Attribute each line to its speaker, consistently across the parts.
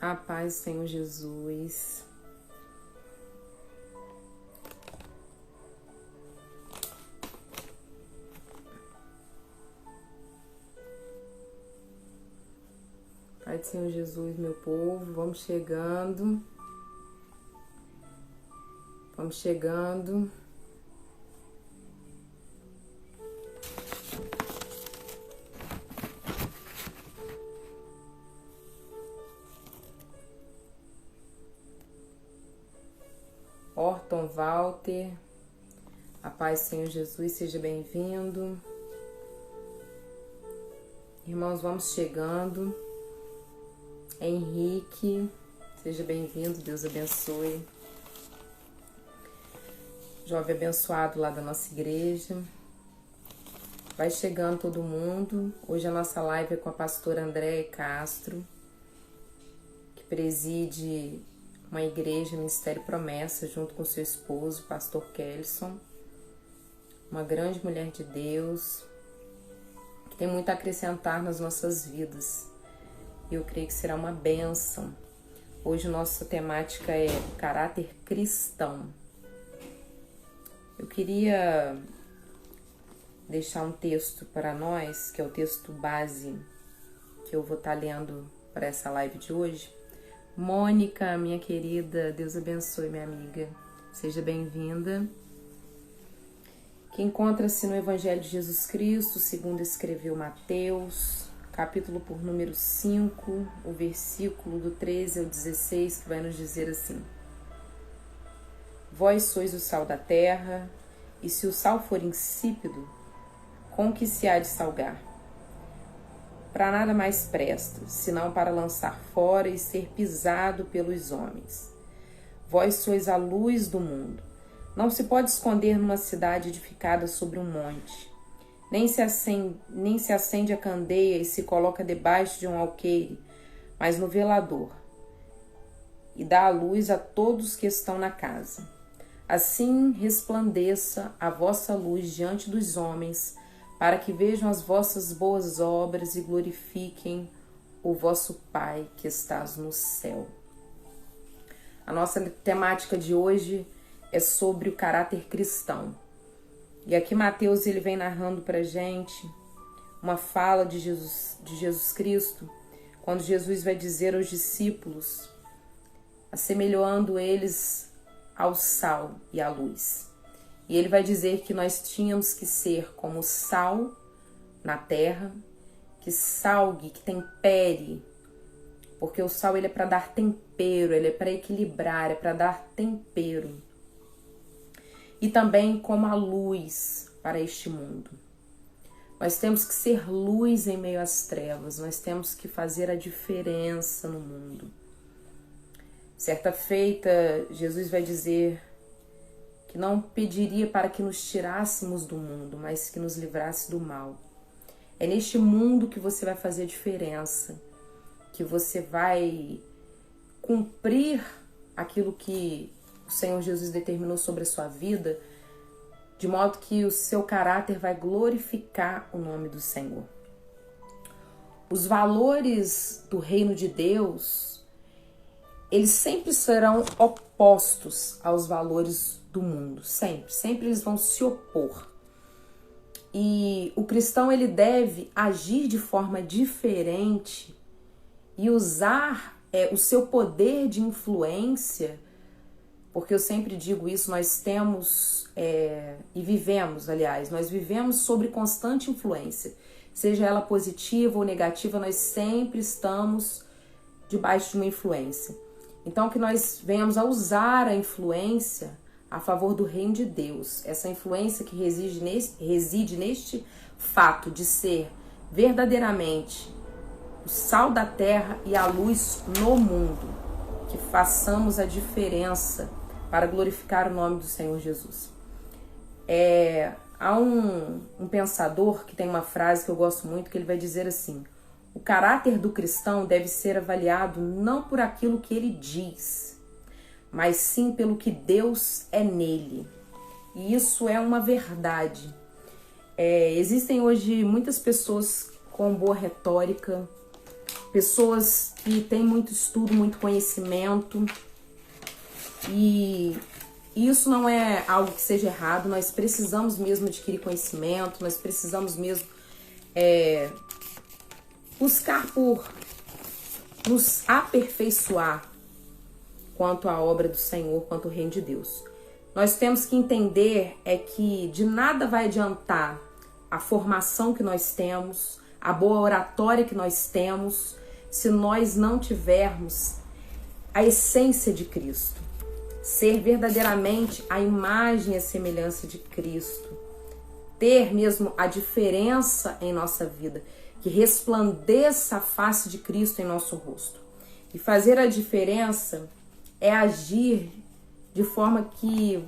Speaker 1: A paz, Senhor Jesus. Pai do Senhor Jesus, meu povo, vamos chegando. Vamos chegando. Orton Walter, a paz do Senhor Jesus, seja bem-vindo. Irmãos, vamos chegando. Henrique, seja bem-vindo, Deus abençoe. Jovem abençoado lá da nossa igreja. Vai chegando todo mundo. Hoje a nossa live é com a pastora Andréia Castro, que preside uma igreja, Ministério Promessa, junto com seu esposo, pastor Kelson. Uma grande mulher de Deus, que tem muito a acrescentar nas nossas vidas. Eu creio que será uma bênção. Hoje nossa temática é caráter cristão. Eu queria deixar um texto para nós, que é o texto base que eu vou estar lendo para essa live de hoje. Mônica, minha querida, Deus abençoe, minha amiga. Seja bem-vinda. Que encontra-se no Evangelho de Jesus Cristo, segundo escreveu Mateus, capítulo por número 5, o versículo do 13 ao 16, que vai nos dizer assim: Vós sois o sal da terra, e se o sal for insípido, com que se há de salgar? Para nada mais presta, senão para lançar fora e ser pisado pelos homens. Vós sois a luz do mundo. Não se pode esconder numa cidade edificada sobre um monte. Nem se acende a candeia e se coloca debaixo de um alqueire, mas no velador, e dá a luz a todos que estão na casa. Assim resplandeça a vossa luz diante dos homens, para que vejam as vossas boas obras e glorifiquem o vosso Pai que estás no céu. A nossa temática de hoje é sobre o caráter cristão. E aqui Mateus ele vem narrando para a gente uma fala de Jesus Cristo, quando Jesus vai dizer aos discípulos, assemelhando eles ao sal e à luz. E ele vai dizer que nós tínhamos que ser como sal na terra, que salgue, que tempere, porque o sal ele é para dar tempero, ele é para equilibrar, é para dar tempero. E também como a luz para este mundo. Nós temos que ser luz em meio às trevas, nós temos que fazer a diferença no mundo. Certa feita, Jesus vai dizer que não pediria para que nos tirássemos do mundo, mas que nos livrasse do mal. É neste mundo que você vai fazer a diferença, que você vai cumprir aquilo que o Senhor Jesus determinou sobre a sua vida, de modo que o seu caráter vai glorificar o nome do Senhor. Os valores do reino de Deus, eles sempre serão opostos aos valores do mundo, sempre eles vão se opor. E o cristão ele deve agir de forma diferente e usar o seu poder de influência, porque eu sempre digo isso, nós temos e vivemos, aliás, nós vivemos sobre constante influência, seja ela positiva ou negativa, nós sempre estamos debaixo de uma influência. Então que nós venhamos a usar a influência a favor do reino de Deus, essa influência que reside neste fato de ser verdadeiramente o sal da terra e a luz no mundo, que façamos a diferença para glorificar o nome do Senhor Jesus. Há um pensador que tem uma frase que eu gosto muito, que ele vai dizer assim: o caráter do cristão deve ser avaliado não por aquilo que ele diz, mas sim pelo que Deus é nele. E isso é uma verdade. Existem hoje muitas pessoas com boa retórica, pessoas que têm muito estudo, muito conhecimento, e isso não é algo que seja errado. Nós precisamos mesmo adquirir conhecimento, nós precisamos mesmo buscar por nos aperfeiçoar quanto à obra do Senhor, quanto ao reino de Deus. Nós temos que entender que de nada vai adiantar a formação que nós temos, a boa oratória que nós temos, se nós não tivermos a essência de Cristo. Ser verdadeiramente a imagem e a semelhança de Cristo. Ter mesmo a diferença em nossa vida, que resplandeça a face de Cristo em nosso rosto. E fazer a diferença é agir de forma que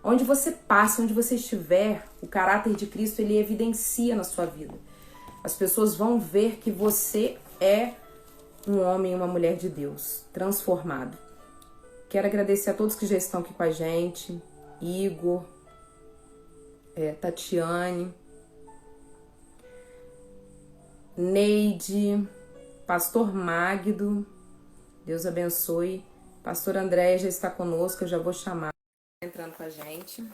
Speaker 1: onde você passa, onde você estiver, o caráter de Cristo ele evidencia na sua vida. As pessoas vão ver que você é um homem e uma mulher de Deus, transformado. Quero agradecer a todos que já estão aqui com a gente, Igor, Tatiane, Neide, Pastor Magdo, Deus abençoe. Pastor André já está conosco, eu já vou chamar. Entrando com a gente.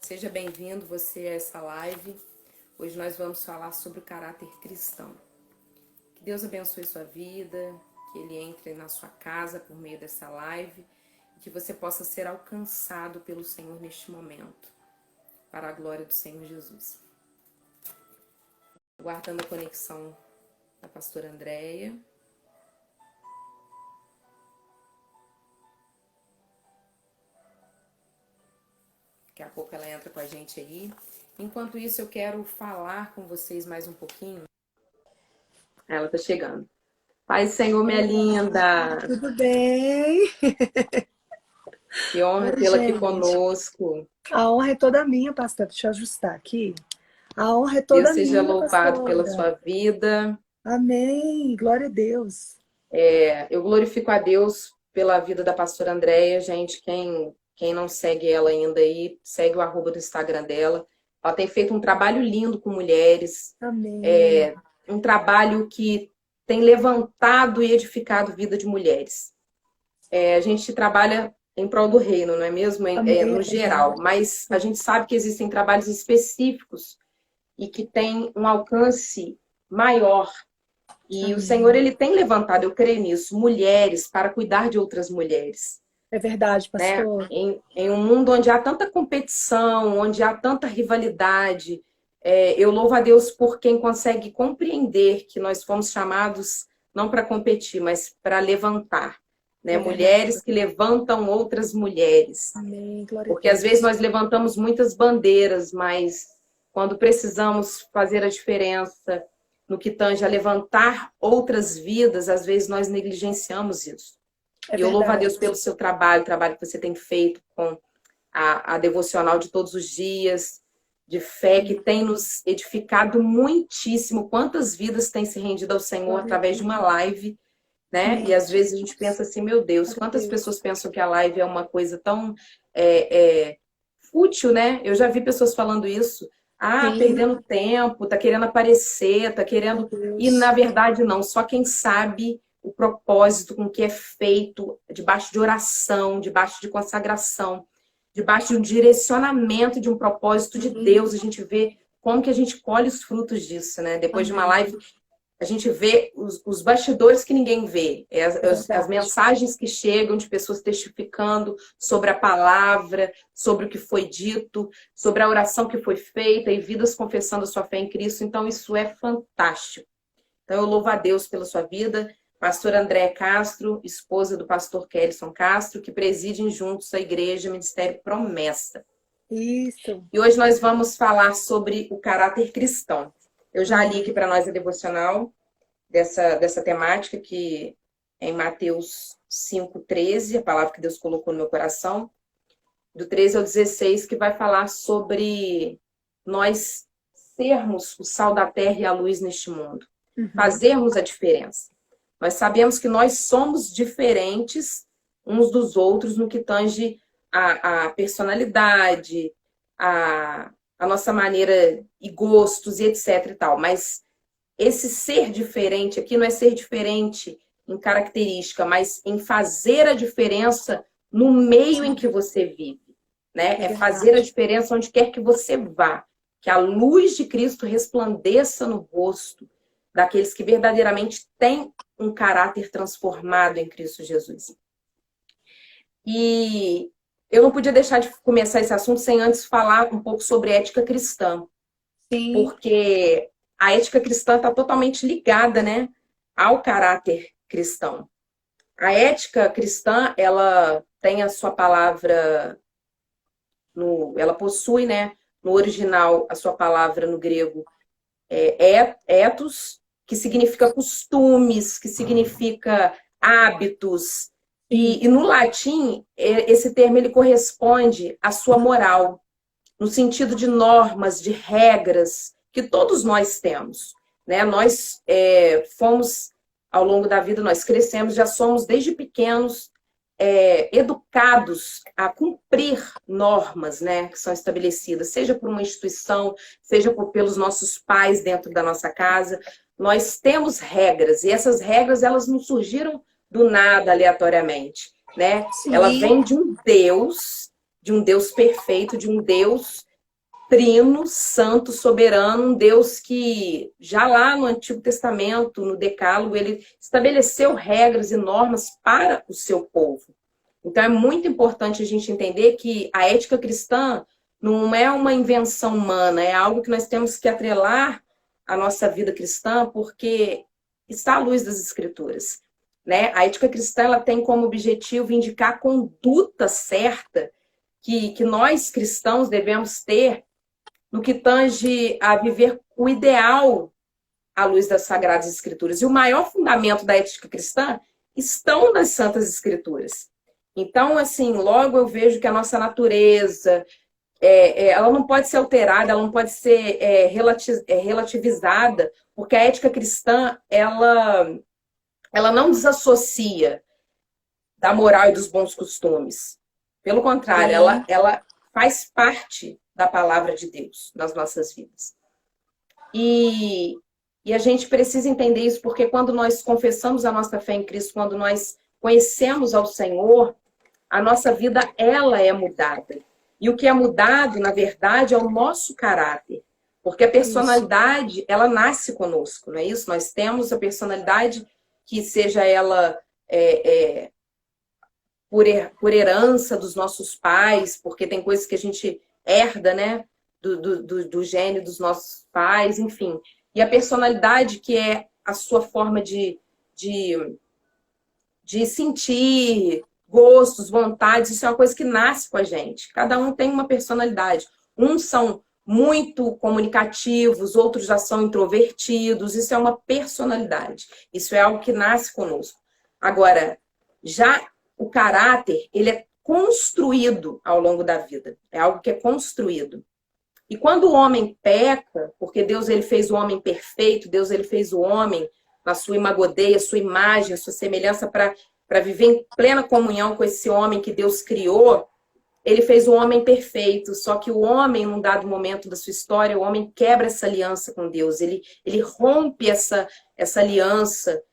Speaker 1: Seja bem-vindo você a essa live. Hoje nós vamos falar sobre o caráter cristão. Que Deus abençoe sua vida, que Ele entre na sua casa por meio dessa live e que você possa ser alcançado pelo Senhor neste momento, para a glória do Senhor Jesus. Aguardando a conexão da pastora Andréia. Daqui a pouco ela entra com a gente aí. Enquanto isso, eu quero falar com vocês mais um pouquinho. Ela tá chegando. Pai, Senhor, minha linda.
Speaker 2: Tudo bem?
Speaker 1: Que honra tê-la aqui conosco.
Speaker 2: A honra é toda minha, pastor. Deixa eu ajustar aqui. A honra é
Speaker 1: Deus
Speaker 2: toda
Speaker 1: seja
Speaker 2: minha,
Speaker 1: louvado pela
Speaker 2: pastora.
Speaker 1: sua vida.
Speaker 2: Amém. Glória a Deus.
Speaker 1: Eu glorifico a Deus pela vida da pastora Andréia. Gente, quem não segue ela ainda aí, segue o @ do Instagram dela. Ela tem feito um trabalho lindo com mulheres.
Speaker 2: Amém.
Speaker 1: Um trabalho que tem levantado e edificado a vida de mulheres. A gente trabalha em prol do reino, não é mesmo?
Speaker 2: Amém.
Speaker 1: No geral. Mas a gente sabe que existem trabalhos específicos e que têm um alcance maior. E
Speaker 2: Amém.
Speaker 1: o Senhor, Ele tem levantado, eu creio nisso, mulheres para cuidar de outras mulheres.
Speaker 2: É verdade, pastor.
Speaker 1: Né? Em um mundo onde há tanta competição, onde há tanta rivalidade, eu louvo a Deus por quem consegue compreender que nós fomos chamados não para competir, mas para levantar. Né? Mulheres que levantam outras mulheres.
Speaker 2: Amém. Glória
Speaker 1: Porque
Speaker 2: a Deus.
Speaker 1: às vezes nós levantamos muitas bandeiras, mas quando precisamos fazer a diferença no que tange a levantar outras vidas, às vezes nós negligenciamos isso. E eu louvo a Deus pelo seu trabalho, o trabalho que você tem feito com a devocional de todos os dias, de fé, que tem nos edificado muitíssimo. Quantas vidas têm se rendido ao Senhor através de uma live, né? E às vezes a gente pensa assim, meu Deus, quantas pessoas pensam que a live é uma coisa tão fútil, né? Eu já vi pessoas falando isso. Perdendo tempo, tá querendo aparecer, tá querendo... E na verdade não, só quem sabe o propósito com que é feito, debaixo de oração, debaixo de consagração, debaixo de um direcionamento, de um propósito de Deus, a gente vê como que a gente colhe os frutos disso, né? Depois de uma live, a gente vê os bastidores que ninguém vê, as mensagens que chegam de pessoas testificando sobre a palavra, sobre o que foi dito, sobre a oração que foi feita e vidas confessando a sua fé em Cristo. Então isso é fantástico. Então eu louvo a Deus pela sua vida. Pastora Andréia Castro, esposa do pastor Kellyson Castro, que presidem juntos a igreja Ministério Promessa.
Speaker 2: Isso.
Speaker 1: E hoje nós vamos falar sobre o caráter cristão. Eu já li aqui para nós a devocional dessa temática, que é em Mateus 5,13, a palavra que Deus colocou no meu coração, do 13 ao 16, que vai falar sobre nós sermos o sal da terra e a luz neste mundo. Fazermos a diferença. Nós sabemos que nós somos diferentes uns dos outros no que tange a personalidade, a nossa maneira e gostos e etc e tal. Mas esse ser diferente aqui não é ser diferente em característica, mas em fazer a diferença no meio em que você vive, né? É fazer a diferença onde quer que você vá. Que a luz de Cristo resplandeça no rosto daqueles que verdadeiramente têm um caráter transformado em Cristo Jesus. E eu não podia deixar de começar esse assunto sem antes falar um pouco sobre ética cristã.
Speaker 2: Sim.
Speaker 1: Porque a ética cristã está totalmente ligada, né, ao caráter cristão. A ética cristã, ela tem a sua palavra, ela possui, né, no original, a sua palavra no grego ethos, que significa costumes, que significa hábitos. E no latim, esse termo ele corresponde à sua moral, no sentido de normas, de regras que todos nós temos, né? Nós fomos, ao longo da vida, nós crescemos, já somos desde pequenos educados a cumprir normas, né, que são estabelecidas, seja por uma instituição, seja pelos nossos pais dentro da nossa casa. Nós temos regras, e essas regras elas não surgiram do nada, aleatoriamente, né?
Speaker 2: Sim.
Speaker 1: Ela vem de um Deus perfeito, de um Deus trino, santo, soberano, um Deus que já lá no Antigo Testamento, no Decálogo, ele estabeleceu regras e normas para o seu povo. Então é muito importante a gente entender que a ética cristã não é uma invenção humana, é algo que nós temos que atrelar à nossa vida cristã, porque está à luz das Escrituras, né? A ética cristã ela tem como objetivo indicar a conduta certa que nós cristãos devemos ter no que tange a viver o ideal à luz das Sagradas Escrituras. E o maior fundamento da ética cristã estão nas Santas Escrituras. Então, assim, logo eu vejo que a nossa natureza, ela não pode ser alterada, ela não pode ser relativizada, porque a ética cristã, ela não desassocia da moral e dos bons costumes. Pelo contrário, ela faz parte da palavra de Deus nas nossas vidas. E a gente precisa entender isso, porque quando nós confessamos a nossa fé em Cristo, quando nós conhecemos ao Senhor, a nossa vida, ela é mudada. E o que é mudado, na verdade, é o nosso caráter. Porque a personalidade, ela nasce conosco, não é isso? Nós temos a personalidade que seja ela por herança dos nossos pais, porque tem coisas que a gente herda, né? Do gênio dos nossos pais, enfim. E a personalidade, que é a sua forma de sentir, gostos, vontades, isso é uma coisa que nasce com a gente. Cada um tem uma personalidade. Uns são muito comunicativos, outros já são introvertidos. Isso é uma personalidade. Isso é algo que nasce conosco. Agora, já o caráter, ele é construído ao longo da vida. É algo que é construído. E quando o homem peca, porque Deus ele fez o homem perfeito, Deus ele fez o homem na sua imagodeia, sua imagem, sua semelhança para viver em plena comunhão com esse homem que Deus criou, ele fez o homem perfeito. Só que o homem, num dado momento da sua história, o homem quebra essa aliança com Deus. Ele rompe essa aliança,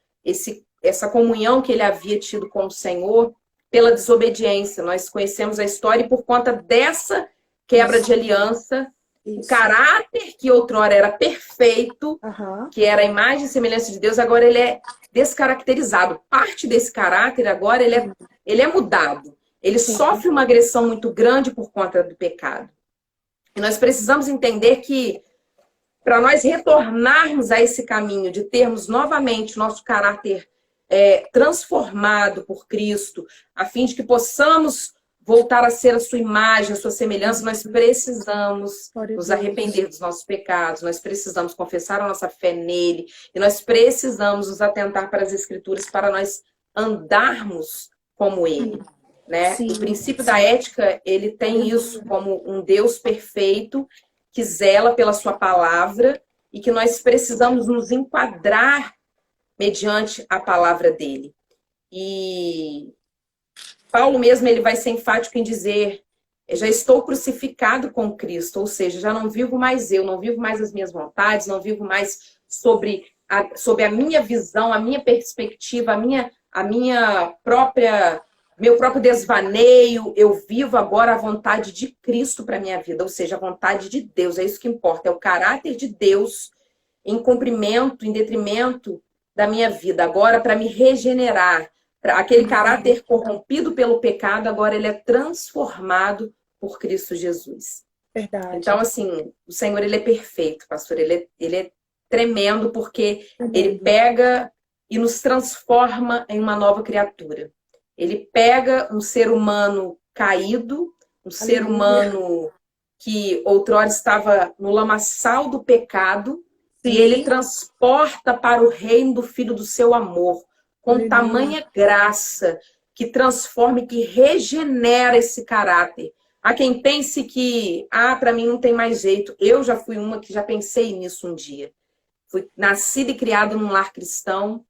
Speaker 1: essa comunhão que ele havia tido com o Senhor pela desobediência. Nós conhecemos a história e por conta dessa quebra de aliança, o caráter que outrora era perfeito, que era a imagem e semelhança de Deus, agora ele é descaracterizado. Parte desse caráter agora ele é mudado. Ele sofre uma agressão muito grande por conta do pecado. E nós precisamos entender que para nós retornarmos a esse caminho de termos novamente nosso caráter transformado por Cristo, a fim de que possamos voltar a ser a sua imagem, a sua semelhança, nós precisamos nos arrepender dos nossos pecados, nós precisamos confessar a nossa fé nele, e nós precisamos nos atentar para as Escrituras para nós andarmos como ele. Né? O princípio da ética, ele tem isso como um Deus perfeito que zela pela sua palavra e que nós precisamos nos enquadrar mediante a palavra dele. E Paulo mesmo ele vai ser enfático em dizer: já estou crucificado com Cristo, ou seja, já não vivo mais eu, não vivo mais as minhas vontades, não vivo mais sobre a minha visão, a minha perspectiva, a minha própria, meu próprio desvaneio. Eu vivo agora a vontade de Cristo para minha vida, ou seja, a vontade de Deus. É isso que importa, é o caráter de Deus em cumprimento, em detrimento da minha vida. Agora, para me regenerar, aquele caráter corrompido pelo pecado, agora ele é transformado por Cristo Jesus. Então,
Speaker 2: Verdade.
Speaker 1: assim, o Senhor, ele é perfeito, pastor. Ele é tremendo porque ele
Speaker 2: Tremendo.
Speaker 1: pega e nos transforma em uma nova criatura. Ele pega um ser humano caído, um ser
Speaker 2: Aleluia.
Speaker 1: humano que outrora estava no lamaçal do pecado, e ele
Speaker 2: Sim.
Speaker 1: transporta para o reino do Filho do seu amor, com
Speaker 2: Aleluia.
Speaker 1: tamanha graça, que transforma e que regenera esse caráter. Há quem pense que, para mim não tem mais jeito. Eu já fui uma que já pensei nisso um dia. Fui nascida e criada num lar cristão,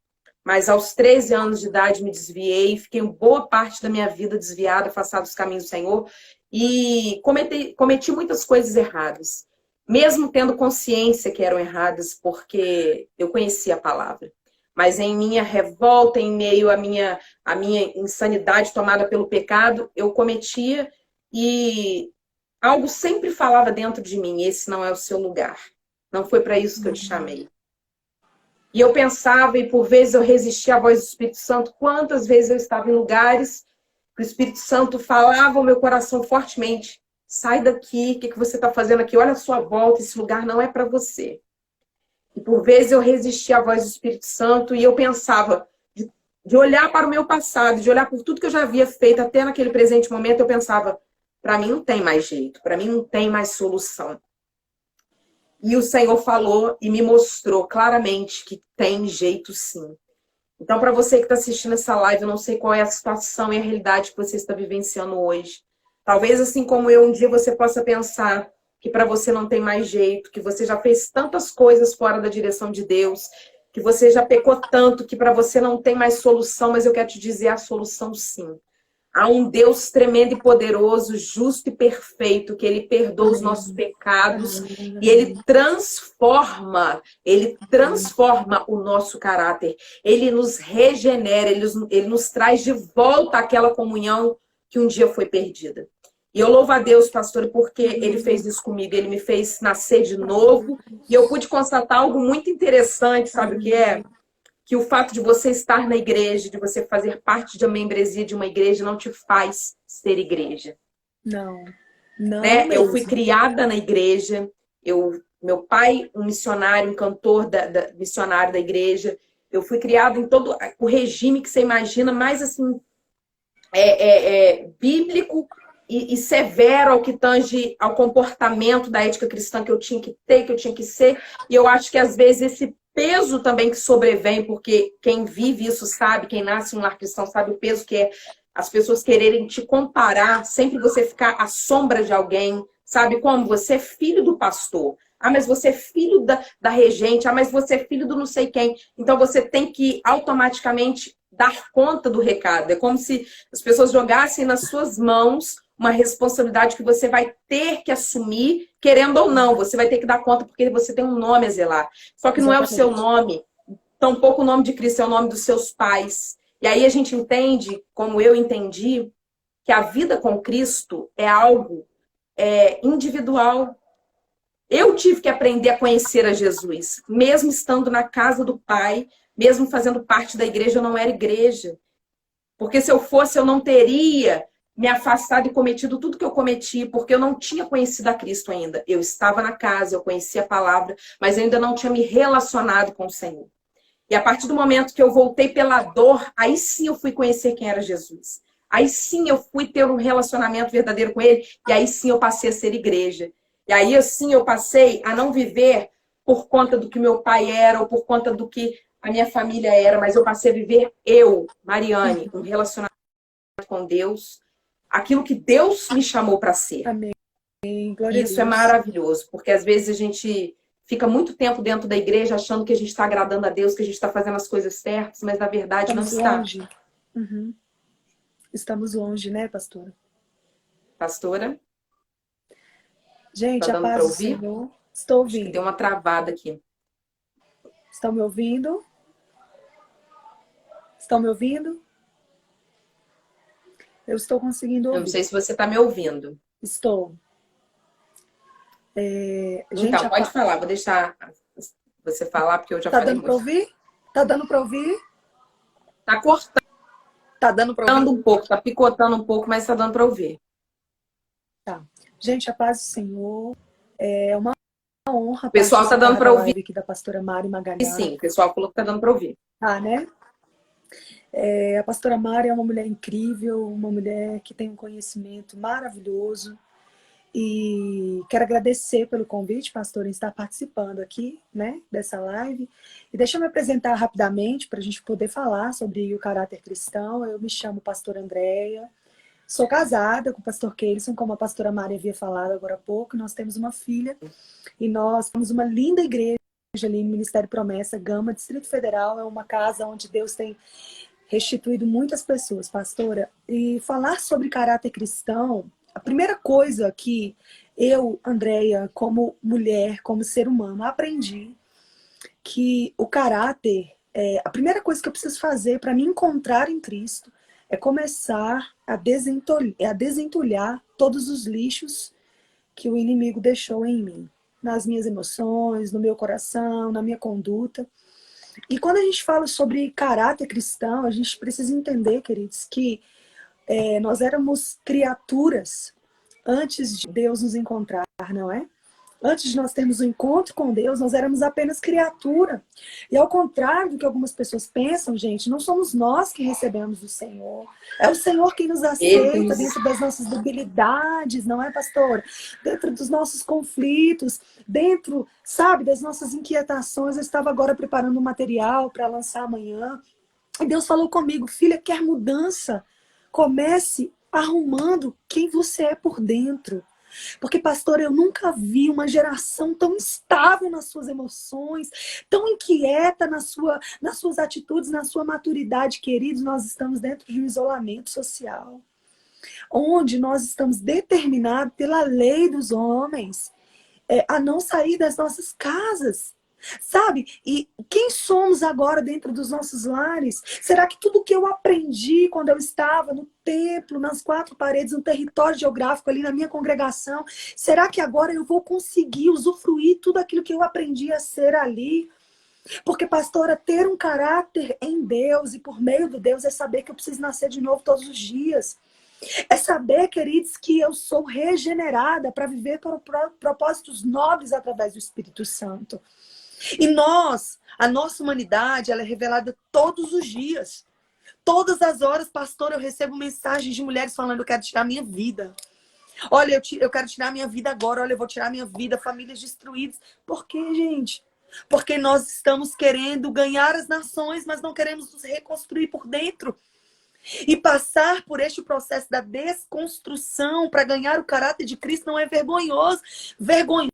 Speaker 1: mas aos 13 anos de idade me desviei, fiquei boa parte da minha vida desviada, afastada dos caminhos do Senhor, e cometi muitas coisas erradas, mesmo tendo consciência que eram erradas, porque eu conhecia a palavra. Mas em minha revolta, em meio à minha insanidade tomada pelo pecado, eu cometia, e algo sempre falava dentro de mim: esse não é o seu lugar. Não foi para isso que eu te chamei. E eu pensava, e por vezes eu resistia à voz do Espírito Santo. Quantas vezes eu estava em lugares que o Espírito Santo falava ao meu coração fortemente: sai daqui, o que você está fazendo aqui? Olha a sua volta, esse lugar não é para você. E por vezes eu resistia à voz do Espírito Santo, e eu pensava, de olhar para o meu passado, de olhar por tudo que eu já havia feito até naquele presente momento, eu pensava: para mim não tem mais jeito, para mim não tem mais solução. E o Senhor falou e me mostrou claramente que tem jeito sim. Então, para você que está assistindo essa live, eu não sei qual é a situação e a realidade que você está vivenciando hoje. Talvez, assim como eu, um dia você possa pensar que para você não tem mais jeito, que você já fez tantas coisas fora da direção de Deus, que você já pecou tanto, que para você não tem mais solução, mas eu quero te dizer a solução sim. Há um Deus tremendo e poderoso, justo e perfeito, que ele perdoa os nossos
Speaker 2: Amém.
Speaker 1: pecados
Speaker 2: Amém.
Speaker 1: e
Speaker 2: Amém.
Speaker 1: ele transforma o nosso caráter. Ele nos regenera, ele nos traz de volta aquela comunhão que um dia foi perdida. E eu louvo a Deus, pastor, porque ele fez isso comigo, ele me fez nascer de novo, e eu pude constatar algo muito interessante, sabe o que é? Que o fato de você estar na igreja, de você fazer parte de uma membresia de uma igreja, não te faz ser igreja.
Speaker 2: Não, não
Speaker 1: Né? Eu fui
Speaker 2: mesmo.
Speaker 1: criada na igreja, meu pai, um missionário, um cantor missionário da igreja, eu fui criada em todo o regime que você imagina, mais assim, bíblico e severo ao que tange ao comportamento da ética cristã que eu tinha que ter, que eu tinha que ser. E eu acho que às vezes esse peso também que sobrevém, porque quem vive isso sabe, quem nasce em um lar cristão sabe o peso que é as pessoas quererem te comparar, sempre você ficar à sombra de alguém, sabe como? Você é filho do pastor. Mas você é filho da regente. Mas você é filho do não sei quem. Então você tem que automaticamente dar conta do recado. É como se as pessoas jogassem nas suas mãos uma responsabilidade que você vai ter que assumir, querendo ou não. Você vai ter que dar conta porque você tem um nome a zelar. Só que não é o seu
Speaker 2: Exatamente.
Speaker 1: nome, tampouco o nome de Cristo, é o nome dos seus pais. E aí a gente entende, como eu entendi, que a vida com Cristo é algo individual. Eu tive que aprender a conhecer a Jesus, mesmo estando na casa do Pai, mesmo fazendo parte da igreja, eu não era igreja. Porque se eu fosse, eu não teria me afastado e cometido tudo que eu cometi, porque eu não tinha conhecido a Cristo ainda. Eu estava na casa, eu conhecia a palavra, mas eu ainda não tinha me relacionado com o Senhor. E a partir do momento que eu voltei pela dor, aí sim eu fui conhecer quem era Jesus. Aí sim eu fui ter um relacionamento verdadeiro com ele, e aí sim eu passei a ser igreja. E aí assim eu passei a não viver por conta do que meu pai era ou por conta do que a minha família era, mas eu passei a viver eu, Mariane, um relacionamento com Deus, aquilo que Deus me chamou para ser.
Speaker 2: Amém. Glória
Speaker 1: E
Speaker 2: a
Speaker 1: isso é
Speaker 2: Deus.
Speaker 1: maravilhoso, porque às vezes a gente fica muito tempo dentro da igreja achando que a gente está agradando a Deus, que a gente está fazendo as coisas certas, mas na verdade não
Speaker 2: Estamos
Speaker 1: está.
Speaker 2: longe. Uhum. Estamos longe, né, pastora?
Speaker 1: Pastora, tá
Speaker 2: Gente, a
Speaker 1: dando para
Speaker 2: paz do
Speaker 1: ouvir?
Speaker 2: Senhor. Estou
Speaker 1: Acho que deu
Speaker 2: ouvindo.
Speaker 1: uma travada aqui.
Speaker 2: Estão me ouvindo? Estão me ouvindo? Eu estou conseguindo
Speaker 1: Eu não
Speaker 2: ouvir.
Speaker 1: sei se você está me ouvindo.
Speaker 2: Estou. Gente,
Speaker 1: Então, pode falar, vou deixar você falar, porque eu já
Speaker 2: tá
Speaker 1: falei
Speaker 2: dando para
Speaker 1: muito.
Speaker 2: ouvir? Tá dando para ouvir?
Speaker 1: Tá cortando
Speaker 2: Tá dando para ouvir?
Speaker 1: um pouco, tá picotando um pouco, mas tá dando para ouvir.
Speaker 2: Tá. Gente, a paz do Senhor. É uma honra
Speaker 1: O pessoal tá dando
Speaker 2: participar
Speaker 1: para
Speaker 2: da
Speaker 1: ouvir,
Speaker 2: live aqui da pastora Mari Magalhães.
Speaker 1: sim. O pessoal falou que tá dando para ouvir.
Speaker 2: Ah, né? A pastora Mari é uma mulher incrível, uma mulher que tem um conhecimento maravilhoso. E quero agradecer pelo convite, pastor, em estar participando aqui, né, dessa live. E deixa eu me apresentar rapidamente para a gente poder falar sobre o caráter cristão. Eu me chamo pastora Andréia, sou casada com o pastor Keilson, como a pastora Mari havia falado agora há pouco. Nós temos uma filha e nós temos uma linda igreja ali no Ministério Promessa, Gama, Distrito Federal. É uma casa onde Deus tem restituído muitas pessoas, pastora. E falar sobre caráter cristão, a primeira coisa que eu, Andréia, como mulher, como ser humano, aprendi que o caráter, a primeira coisa que eu preciso fazer para me encontrar em Cristo é começar a desentulhar todos os lixos que o inimigo deixou em mim, nas minhas emoções, no meu coração, na minha conduta. E quando a gente fala sobre caráter cristão, a gente precisa entender, queridos, que nós éramos criaturas antes de Deus nos encontrar, não é? Antes de nós termos um encontro com Deus, nós éramos apenas criatura. E ao contrário do que algumas pessoas pensam, gente, não somos nós que recebemos do Senhor. É o Senhor quem nos aceita dentro das nossas debilidades, não é, pastor? Dentro dos nossos conflitos, dentro, sabe, das nossas inquietações. Eu estava agora preparando um material para lançar amanhã. E Deus falou comigo, filha, quer mudança? Comece arrumando quem você é por dentro. Porque, pastor, eu nunca vi uma geração tão instável nas suas emoções, tão inquieta nas suas atitudes, na sua maturidade, queridos. Nós estamos dentro de um isolamento social, onde nós estamos determinados pela lei dos homens a não sair das nossas casas. Sabe? E quem somos agora dentro dos nossos lares? Será que tudo que eu aprendi quando eu estava no templo, nas quatro paredes, no território geográfico ali na minha congregação, será que agora eu vou conseguir usufruir tudo aquilo que eu aprendi a ser ali? Porque, pastora, ter um caráter em Deus e por meio de Deus é saber que eu preciso nascer de novo todos os dias. É saber, queridos, que eu sou regenerada para viver para propósitos nobres através do Espírito Santo. E a nossa humanidade, ela é revelada todos os dias. Todas as horas, pastor, eu recebo mensagens de mulheres falando, eu quero tirar minha vida. Olha, eu quero tirar minha vida agora. Olha, eu vou tirar minha vida. Famílias destruídas. Por quê, gente? Porque nós estamos querendo ganhar as nações, mas não queremos nos reconstruir por dentro. E passar por este processo da desconstrução para ganhar o caráter de Cristo não é vergonhoso. Vergonhoso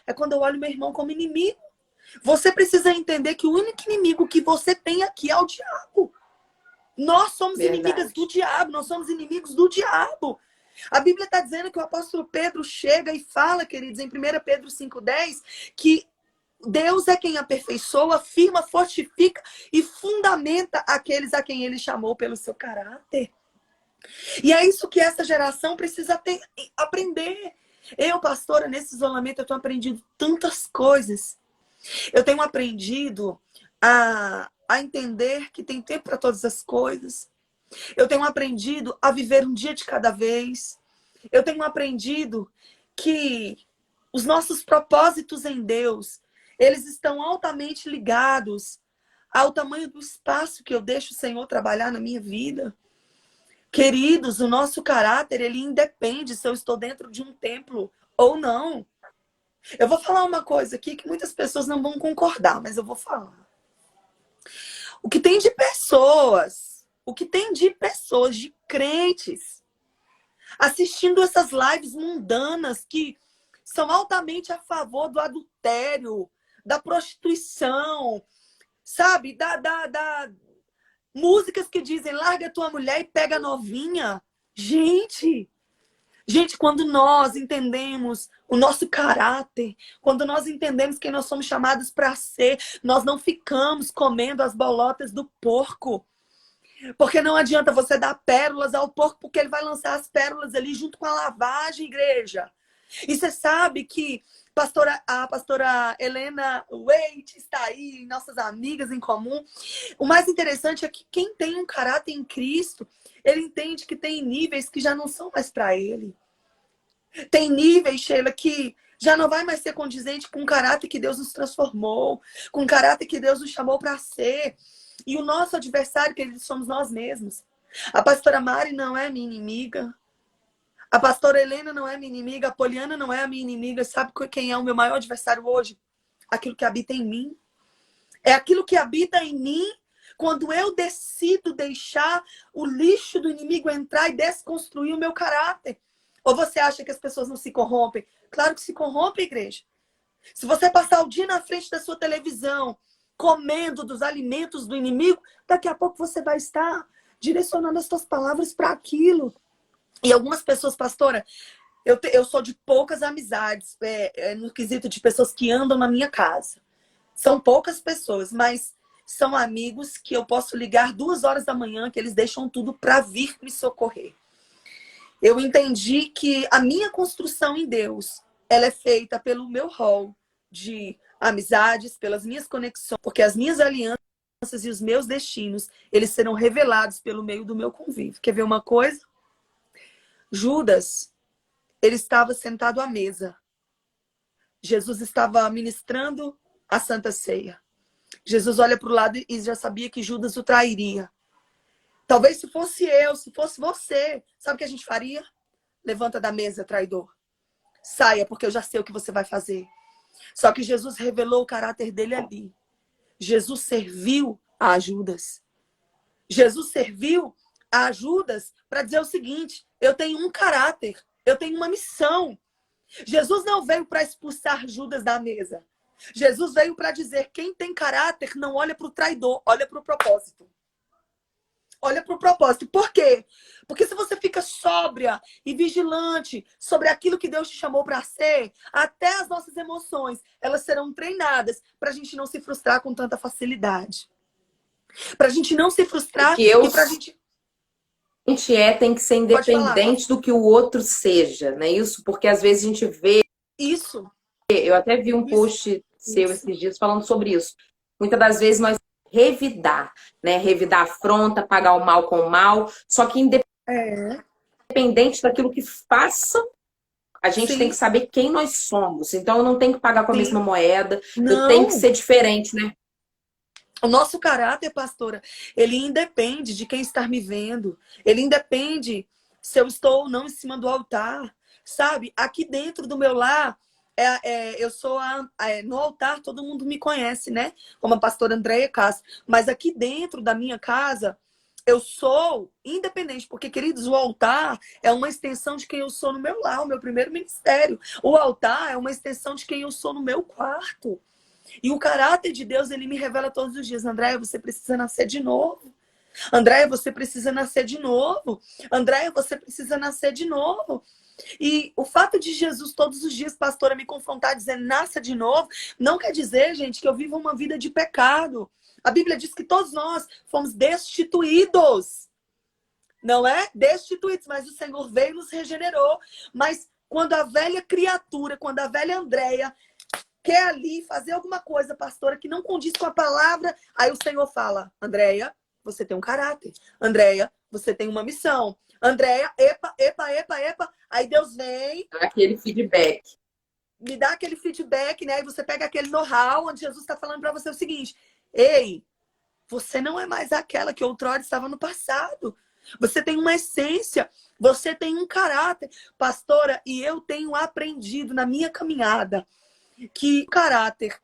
Speaker 2: é quando eu olho meu irmão como inimigo. Você precisa entender que o único inimigo que você tem aqui é o diabo. Nós somos inimigas do diabo, nós somos inimigos do diabo. A Bíblia está dizendo que o apóstolo Pedro chega e fala, queridos, em 1 Pedro 5,10, que Deus é quem aperfeiçoa, firma, fortifica e fundamenta aqueles a quem ele chamou pelo seu caráter. E é isso que essa geração precisa aprender. Eu, pastora, nesse isolamento, eu tenho aprendido tantas coisas. Eu tenho aprendido a entender que tem tempo para todas as coisas. Eu tenho aprendido a viver um dia de cada vez. Eu tenho aprendido que os nossos propósitos em Deus, eles estão altamente ligados ao tamanho do espaço que eu deixo o Senhor trabalhar na minha vida. Queridos, o nosso caráter, ele independe se eu estou dentro de um templo ou não. Eu vou falar uma coisa aqui que muitas pessoas não vão concordar, mas eu vou falar. O que tem de pessoas, de crentes, assistindo essas lives mundanas que são altamente a favor do adultério, da prostituição, sabe? Músicas que dizem, larga tua mulher e pega a novinha. Gente, Gente, quando nós entendemos o nosso caráter, quando nós entendemos quem nós somos chamados para ser, nós não ficamos comendo as bolotas do porco. Porque não adianta você dar pérolas ao porco, porque ele vai lançar as pérolas ali junto com a lavagem, igreja. E você sabe que a pastora Helena Waite está aí, nossas amigas em comum. O mais interessante é que quem tem um caráter em Cristo, ele entende que tem níveis que já não são mais para ele. Tem níveis, Sheila, que já não vai mais ser condizente com o caráter que Deus nos transformou, com o caráter que Deus nos chamou para ser. E o nosso adversário, queridos, somos nós mesmos. A pastora Mari não é minha inimiga. A pastora Helena não é minha inimiga. A Poliana não é a minha inimiga. Sabe quem é o meu maior adversário hoje? Aquilo que habita em mim. É aquilo que habita em mim quando eu decido deixar o lixo do inimigo entrar e desconstruir o meu caráter. Ou você acha que as pessoas não se corrompem? Claro que se corrompem, igreja. Se você passar o dia na frente da sua televisão, comendo dos alimentos do inimigo, daqui a pouco você vai estar direcionando as suas palavras para aquilo. E algumas pessoas, pastora, eu sou de poucas amizades, no quesito de pessoas que andam na minha casa. São poucas pessoas, mas são amigos que eu posso ligar 2 horas da manhã, que eles deixam tudo para vir me socorrer. Eu entendi que a minha construção em Deus, ela é feita pelo meu rol de amizades, pelas minhas conexões, porque as minhas alianças e os meus destinos, eles serão revelados pelo meio do meu convívio. Quer ver uma coisa? Judas, ele estava sentado à mesa. Jesus estava ministrando a Santa Ceia. Jesus olha para o lado e já sabia que Judas o trairia. Talvez se fosse eu, se fosse você, sabe o que a gente faria? Levanta da mesa, traidor. Saia, porque eu já sei o que você vai fazer. Só que Jesus revelou o caráter dele ali. Jesus serviu a Judas. Jesus serviu a Judas para dizer o seguinte: eu tenho um caráter, eu tenho uma missão. Jesus não veio para expulsar Judas da mesa. Jesus veio para dizer: quem tem caráter não olha para o traidor, olha para o propósito. Olha para o propósito. Por quê? Porque se você fica sóbria e vigilante sobre aquilo que Deus te chamou para ser, até as nossas emoções, elas serão treinadas para a gente não se frustrar com tanta facilidade. Para a gente não se frustrar e para a gente...
Speaker 1: A gente tem que ser independente do que o outro seja, não é isso? Porque às vezes a gente vê...
Speaker 2: Isso.
Speaker 1: Eu até vi um post seu esses dias falando sobre isso. Muitas das vezes nós revidar, né? Revidar a afronta, pagar o mal com o mal. Só que independente daquilo que façam, a gente tem que saber quem nós somos. Então eu não tenho que pagar com a mesma moeda. Eu tenho que ser diferente, né?
Speaker 2: O nosso caráter, pastora, ele independe de quem está me vendo. Ele independe se eu estou ou não em cima do altar. Sabe? Aqui dentro do meu lar, eu sou no altar, todo mundo me conhece, né? Como a pastora Andréia Castro. Mas aqui dentro da minha casa, eu sou independente. Porque, queridos, o altar é uma extensão de quem eu sou no meu lar, o meu primeiro ministério. O altar é uma extensão de quem eu sou no meu quarto. E o caráter de Deus, ele me revela todos os dias. Andréia, você precisa nascer de novo. Andréia, você precisa nascer de novo. Andréia, você precisa nascer de novo. E o fato de Jesus todos os dias, pastora, me confrontar dizendo nasça de novo, não quer dizer, gente, que eu viva uma vida de pecado. A Bíblia diz que todos nós fomos destituídos. Não é? Destituídos, mas o Senhor veio e nos regenerou. Mas quando a velha criatura, quando a velha Andréia quer ali fazer alguma coisa, pastora, que não condiz com a palavra, aí o Senhor fala: Andréia, você tem um caráter. Andréia, você tem uma missão. Andréia, epa. Aí Deus vem...
Speaker 1: Aquele feedback.
Speaker 2: Me dá aquele feedback, né? Aí você pega aquele know-how, onde Jesus está falando para você o seguinte: ei, você não é mais aquela que outrora estava no passado. Você tem uma essência, você tem um caráter. Pastora, e eu tenho aprendido na minha caminhada que o caráter,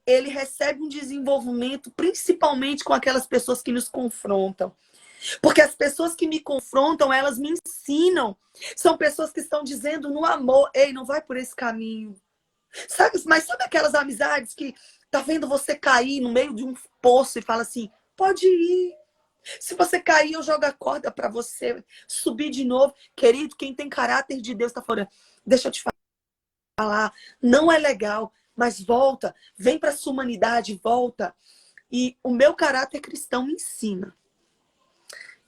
Speaker 2: ele recebe um desenvolvimento principalmente com aquelas pessoas que nos confrontam. Porque as pessoas que me confrontam, elas me ensinam. São pessoas que estão dizendo no amor: ei, não vai por esse caminho. Sabe, mas sabe aquelas amizades que tá vendo você cair no meio de um poço e fala assim: pode ir. Se você cair, eu jogo a corda para você subir de novo. Querido, quem tem caráter de Deus está falando, deixa eu te falar, não é legal, mas volta, vem para sua humanidade, volta. E o meu caráter cristão me ensina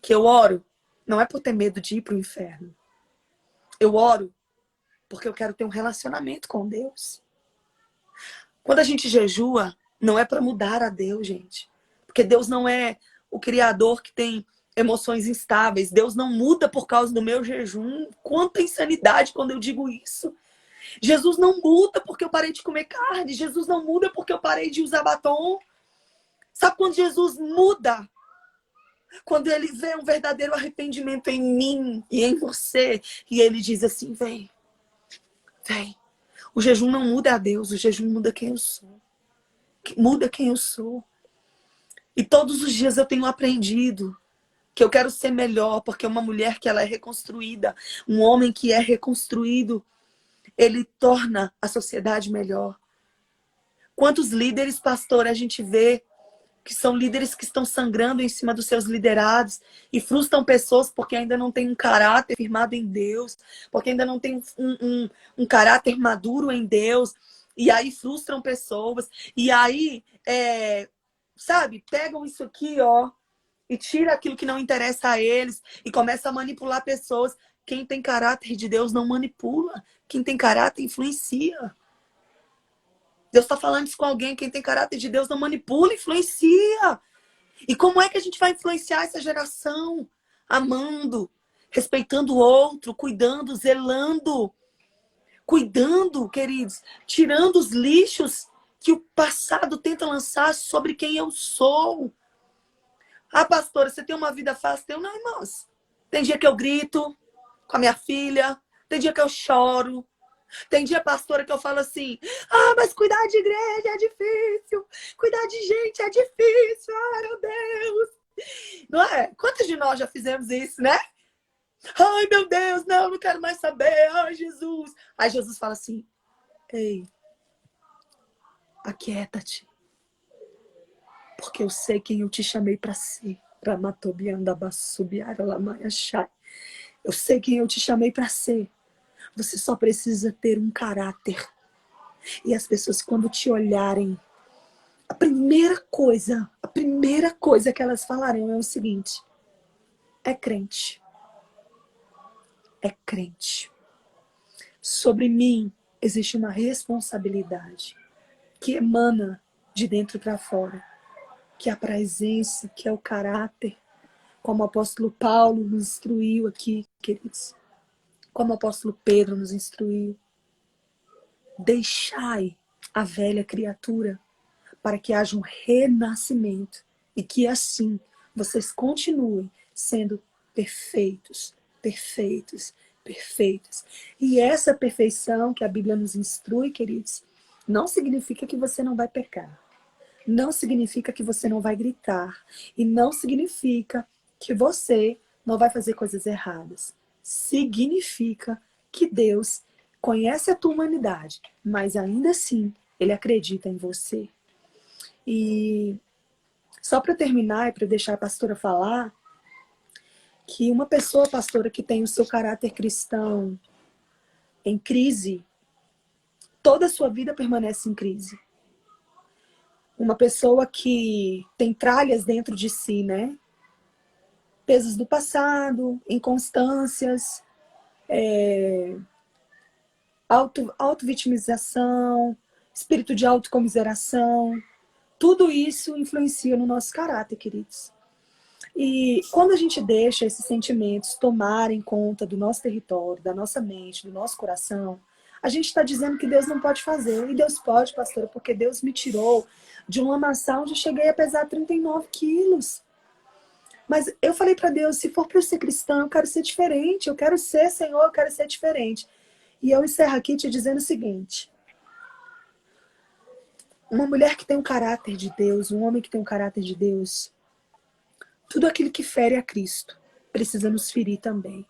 Speaker 2: que eu oro, não é por ter medo de ir para o inferno. Eu oro porque eu quero ter um relacionamento com Deus. Quando a gente jejua, não é para mudar a Deus, gente. Porque Deus não é o Criador que tem emoções instáveis. Deus não muda por causa do meu jejum. Quanta insanidade quando eu digo isso. Jesus não muda porque eu parei de comer carne. Jesus não muda porque eu parei de usar batom. Sabe quando Jesus muda? Quando ele vê um verdadeiro arrependimento em mim e em você. E ele diz assim, vem, vem. O jejum não muda a Deus, o jejum muda quem eu sou. Muda quem eu sou. E todos os dias eu tenho aprendido que eu quero ser melhor, porque uma mulher que ela é reconstruída, um homem que é reconstruído, ele torna a sociedade melhor. Quantos líderes, pastor, a gente vê que são líderes que estão sangrando em cima dos seus liderados e frustram pessoas porque ainda não tem um caráter firmado em Deus, porque ainda não tem um caráter maduro em Deus, e aí frustram pessoas, e aí, sabe, pegam isso aqui, ó, e tira aquilo que não interessa a eles, e começa a manipular pessoas. Quem tem caráter de Deus não manipula, quem tem caráter influencia. Deus está falando isso com alguém. Quem tem caráter de Deus não manipula, influencia. E como é que a gente vai influenciar essa geração? Amando, respeitando o outro, cuidando, zelando. Cuidando, queridos. Tirando os lixos que o passado tenta lançar sobre quem eu sou. Ah, pastora, você tem uma vida fácil? Eu não, irmãos. Tem dia que eu grito com a minha filha. Tem dia que eu choro. Tem dia, pastora, que eu falo assim, mas cuidar de igreja é difícil, cuidar de gente é difícil, ai meu Deus. Não é? Quantos de nós já fizemos isso, né? Ai meu Deus, não quero mais saber, ai Jesus. Aí Jesus fala assim, ei, aquieta-te, porque eu sei quem eu te chamei para ser. Eu sei quem eu te chamei para ser. Você só precisa ter um caráter. E as pessoas, quando te olharem, a primeira coisa que elas falarão é o seguinte: é crente. É crente. Sobre mim existe uma responsabilidade que emana de dentro para fora, que é a presença, que é o caráter, como o apóstolo Paulo nos instruiu aqui, queridos. Como o apóstolo Pedro nos instruiu. Deixai a velha criatura para que haja um renascimento e que assim vocês continuem sendo perfeitos, perfeitos, perfeitos. E essa perfeição que a Bíblia nos instrui, queridos, não significa que você não vai pecar. Não significa que você não vai gritar. E não significa que você não vai fazer coisas erradas. Significa que Deus conhece a tua humanidade, mas ainda assim Ele acredita em você. E só para terminar e para deixar a pastora falar, que uma pessoa, pastora, que tem o seu caráter cristão em crise, toda a sua vida permanece em crise. Uma pessoa que tem tralhas dentro de si, né? Pesos do passado, inconstâncias, auto-vitimização, espírito de autocomiseração. Tudo isso influencia no nosso caráter, queridos. E quando a gente deixa esses sentimentos tomarem conta do nosso território, da nossa mente, do nosso coração, a gente está dizendo que Deus não pode fazer. E Deus pode, pastora, porque Deus me tirou de uma maçã onde eu cheguei a pesar 39 quilos. Mas eu falei para Deus, se for para eu ser cristã, eu quero ser diferente. Eu quero ser, Senhor, eu quero ser diferente. E eu encerro aqui te dizendo o seguinte. Uma mulher que tem um caráter de Deus, um homem que tem um caráter de Deus, tudo aquilo que fere a Cristo precisa nos ferir também.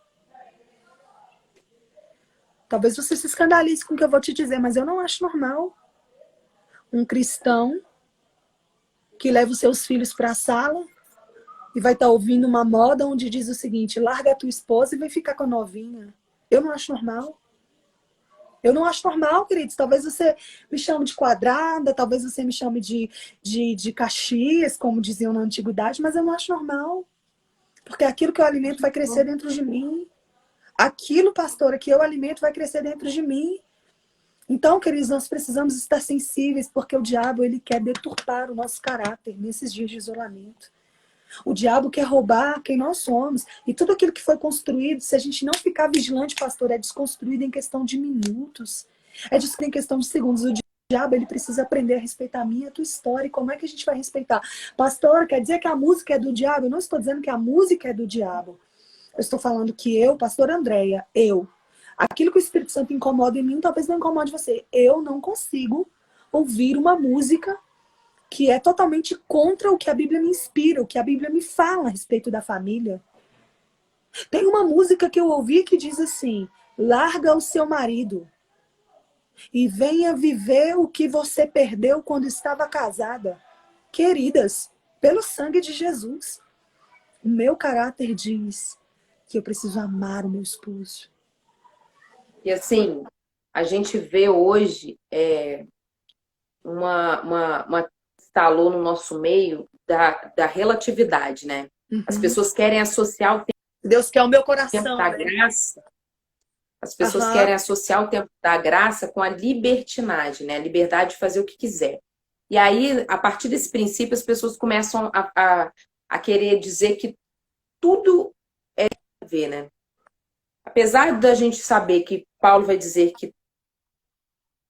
Speaker 2: Talvez você se escandalize com o que eu vou te dizer, mas eu não acho normal um cristão que leva os seus filhos para a sala e vai estar ouvindo uma moda onde diz o seguinte: larga a tua esposa e vem ficar com a novinha. Eu não acho normal. Eu não acho normal, queridos. Talvez você me chame de quadrada, talvez você me chame de Caxias, como diziam na antiguidade, mas eu não acho normal. Porque aquilo que eu alimento vai crescer dentro de mim. Aquilo, pastora, que eu alimento vai crescer dentro de mim. Então, queridos, nós precisamos estar sensíveis, porque o diabo, ele quer deturpar o nosso caráter nesses dias de isolamento. O diabo quer roubar quem nós somos. E tudo aquilo que foi construído, se a gente não ficar vigilante, pastor, é desconstruído em questão de minutos. É desconstruído em questão de segundos. O diabo, ele precisa aprender a respeitar a minha e a tua história. E como é que a gente vai respeitar? Pastor, quer dizer que a música é do diabo? Eu não estou dizendo que a música é do diabo. Eu estou falando que eu, pastora Andréia, aquilo que o Espírito Santo incomoda em mim, talvez não incomode você. Eu não consigo ouvir uma música que é totalmente contra o que a Bíblia me inspira, o que a Bíblia me fala a respeito da família. Tem uma música que eu ouvi que diz assim: larga o seu marido e venha viver o que você perdeu quando estava casada. Queridas, pelo sangue de Jesus, o meu caráter diz que eu preciso amar o meu esposo.
Speaker 1: E assim, a gente vê hoje uma instalou no nosso meio da relatividade, né? As pessoas querem associar o
Speaker 2: Deus quer o meu
Speaker 1: tempo
Speaker 2: coração,
Speaker 1: da
Speaker 2: né?
Speaker 1: graça, as pessoas querem associar o tempo da graça com a libertinagem, né? A liberdade de fazer o que quiser. E aí, a partir desse princípio, as pessoas começam a querer dizer que tudo é a ver, né? Apesar da gente saber que Paulo vai dizer que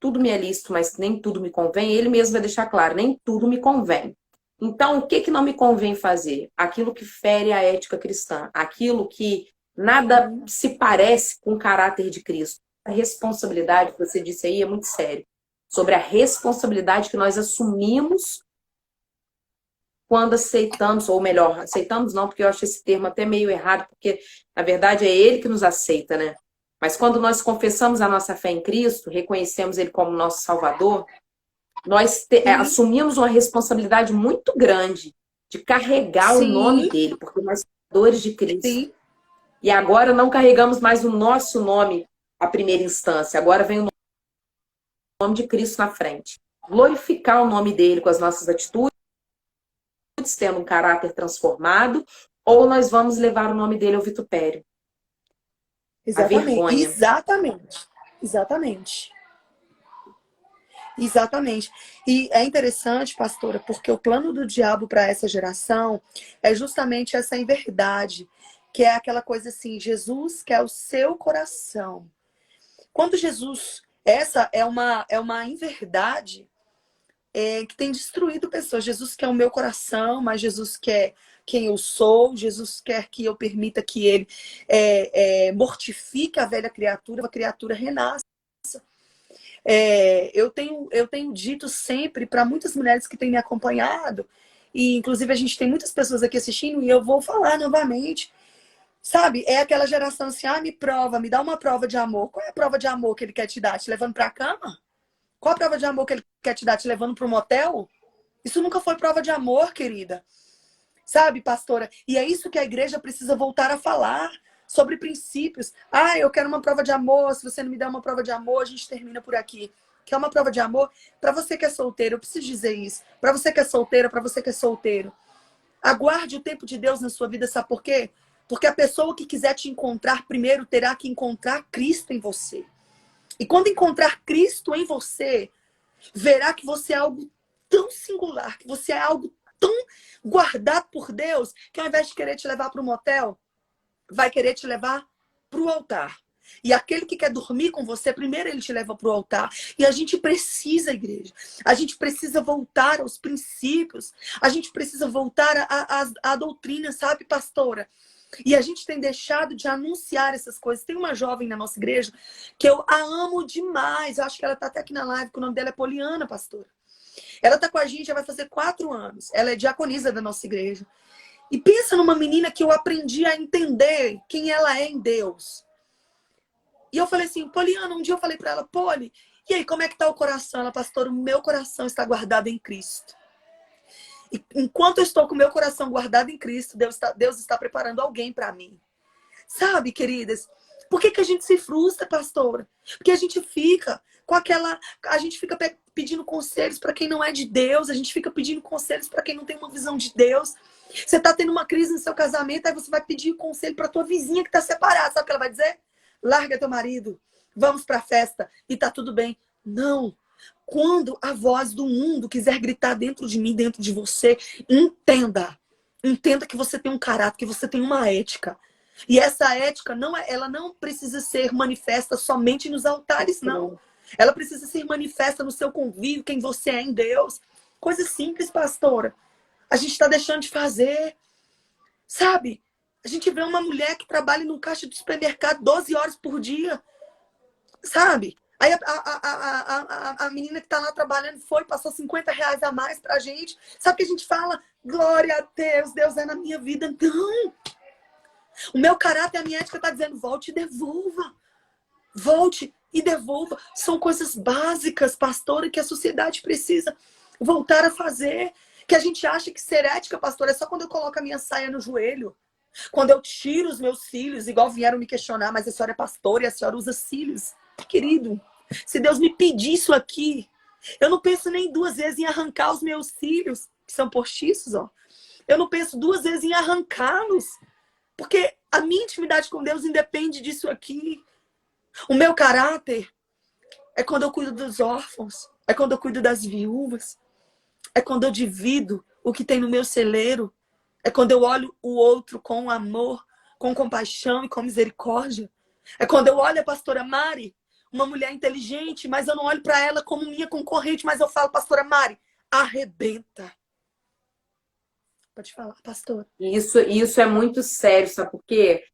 Speaker 1: tudo me é lícito, mas nem tudo me convém, ele mesmo vai deixar claro, nem tudo me convém. Então, o que que não me convém fazer? Aquilo que fere a ética cristã, aquilo que nada se parece com o caráter de Cristo. A responsabilidade que você disse aí é muito sério. Sobre a responsabilidade que nós assumimos quando aceitamos, ou melhor, aceitamos não, porque eu acho esse termo até meio errado, porque na verdade é ele que nos aceita, né? Mas quando nós confessamos a nossa fé em Cristo, reconhecemos Ele como nosso Salvador, nós assumimos uma responsabilidade muito grande de carregar o nome dele, porque nós somos salvadores de Cristo.
Speaker 2: Sim.
Speaker 1: E agora não carregamos mais o nosso nome à primeira instância, agora vem o nome de Cristo na frente. Glorificar o nome dele com as nossas atitudes, tendo um caráter transformado, ou nós vamos levar o nome dele ao vitupério.
Speaker 2: Exatamente.
Speaker 1: A vergonha.
Speaker 2: Exatamente. E é interessante, pastora, porque o plano do diabo para essa geração é justamente essa inverdade, que é aquela coisa assim: Jesus quer o seu coração. Quando Jesus, essa é uma inverdade que tem destruído pessoas. Jesus quer o meu coração, mas Jesus quer quem eu sou. Jesus quer que eu permita que ele mortifique a velha criatura, a criatura renasça. Eu tenho dito sempre para muitas mulheres que têm me acompanhado, e inclusive a gente tem muitas pessoas aqui assistindo, e eu vou falar novamente, sabe? É aquela geração assim: me prova, me dá uma prova de amor. Qual é a prova de amor que ele quer te dar? Te levando para a cama? Qual a prova de amor que ele quer te dar? Te levando para um motel? Isso nunca foi prova de amor, querida. Sabe, pastora? E é isso que a igreja precisa voltar a falar. Sobre princípios. Eu quero uma prova de amor. Se você não me der uma prova de amor, a gente termina por aqui. Quer uma prova de amor? Para você que é solteiro, eu preciso dizer isso. Para você que é solteira, para você que é solteiro. Aguarde o tempo de Deus na sua vida, sabe por quê? Porque a pessoa que quiser te encontrar primeiro terá que encontrar Cristo em você. E quando encontrar Cristo em você, verá que você é algo tão singular, que você é algo tão guardado por Deus, que ao invés de querer te levar para um motel, vai querer te levar para o altar. E aquele que quer dormir com você, primeiro ele te leva para o altar. E a gente precisa, igreja, a gente precisa voltar aos princípios, a gente precisa voltar à doutrina, sabe, pastora? E a gente tem deixado de anunciar essas coisas. Tem uma jovem na nossa igreja que eu a amo demais. Eu acho que ela está até aqui na live, que o nome dela é Poliana, pastora. Ela está com a gente, já vai fazer 4 anos. Ela é diaconisa da nossa igreja. E pensa numa menina que eu aprendi a entender quem ela é em Deus. E eu falei assim: Poliana, um dia eu falei para ela: Poli, e aí, como é que tá o coração? Ela: pastor, o meu coração está guardado em Cristo. E enquanto eu estou com o meu coração guardado em Cristo, Deus está preparando alguém para mim. Sabe, queridas? Por que a gente se frustra, pastora? Porque a gente fica com aquela... A gente fica pedindo conselhos para quem não é de Deus. A gente fica pedindo conselhos para quem não tem uma visão de Deus. Você tá tendo uma crise no seu casamento, aí você vai pedir conselho para tua vizinha que tá separada. Sabe o que ela vai dizer? Larga teu marido, vamos pra festa e tá tudo bem. Não. Quando a voz do mundo quiser gritar dentro de mim, dentro de você, entenda. Entenda que você tem um caráter, que você tem uma ética. E essa ética, ela não precisa ser manifesta somente nos altares, não. Ela precisa ser manifesta no seu convívio, quem você é em Deus. Coisa simples, pastora. A gente está deixando de fazer. Sabe? A gente vê uma mulher que trabalha num caixa de supermercado 12 horas por dia. Sabe? Aí a menina que está lá trabalhando passou R$ 50 a mais pra gente. Sabe o que a gente fala? Glória a Deus, Deus é na minha vida. Não! O meu caráter, a minha ética está dizendo, volte e devolva. Volte e devolva. São coisas básicas, pastora, que a sociedade precisa voltar a fazer. Que a gente acha que ser ética, pastora, é só quando eu coloco a minha saia no joelho. Quando eu tiro os meus cílios, igual vieram me questionar, mas a senhora é pastora e a senhora usa cílios. Querido, se Deus me pedir isso aqui, eu não penso nem duas vezes em arrancar os meus cílios, que são postiços, ó. Eu não penso duas vezes em arrancá-los. Porque a minha intimidade com Deus independe disso aqui. O meu caráter é quando eu cuido dos órfãos. É quando eu cuido das viúvas. É quando eu divido o que tem no meu celeiro. É quando eu olho o outro com amor, com compaixão e com misericórdia. É quando eu olho a pastora Mari, uma mulher inteligente, mas eu não olho para ela como minha concorrente, mas eu falo, pastora Mari, arrebenta. Pode falar, pastor.
Speaker 1: Isso é muito sério, sabe por quê?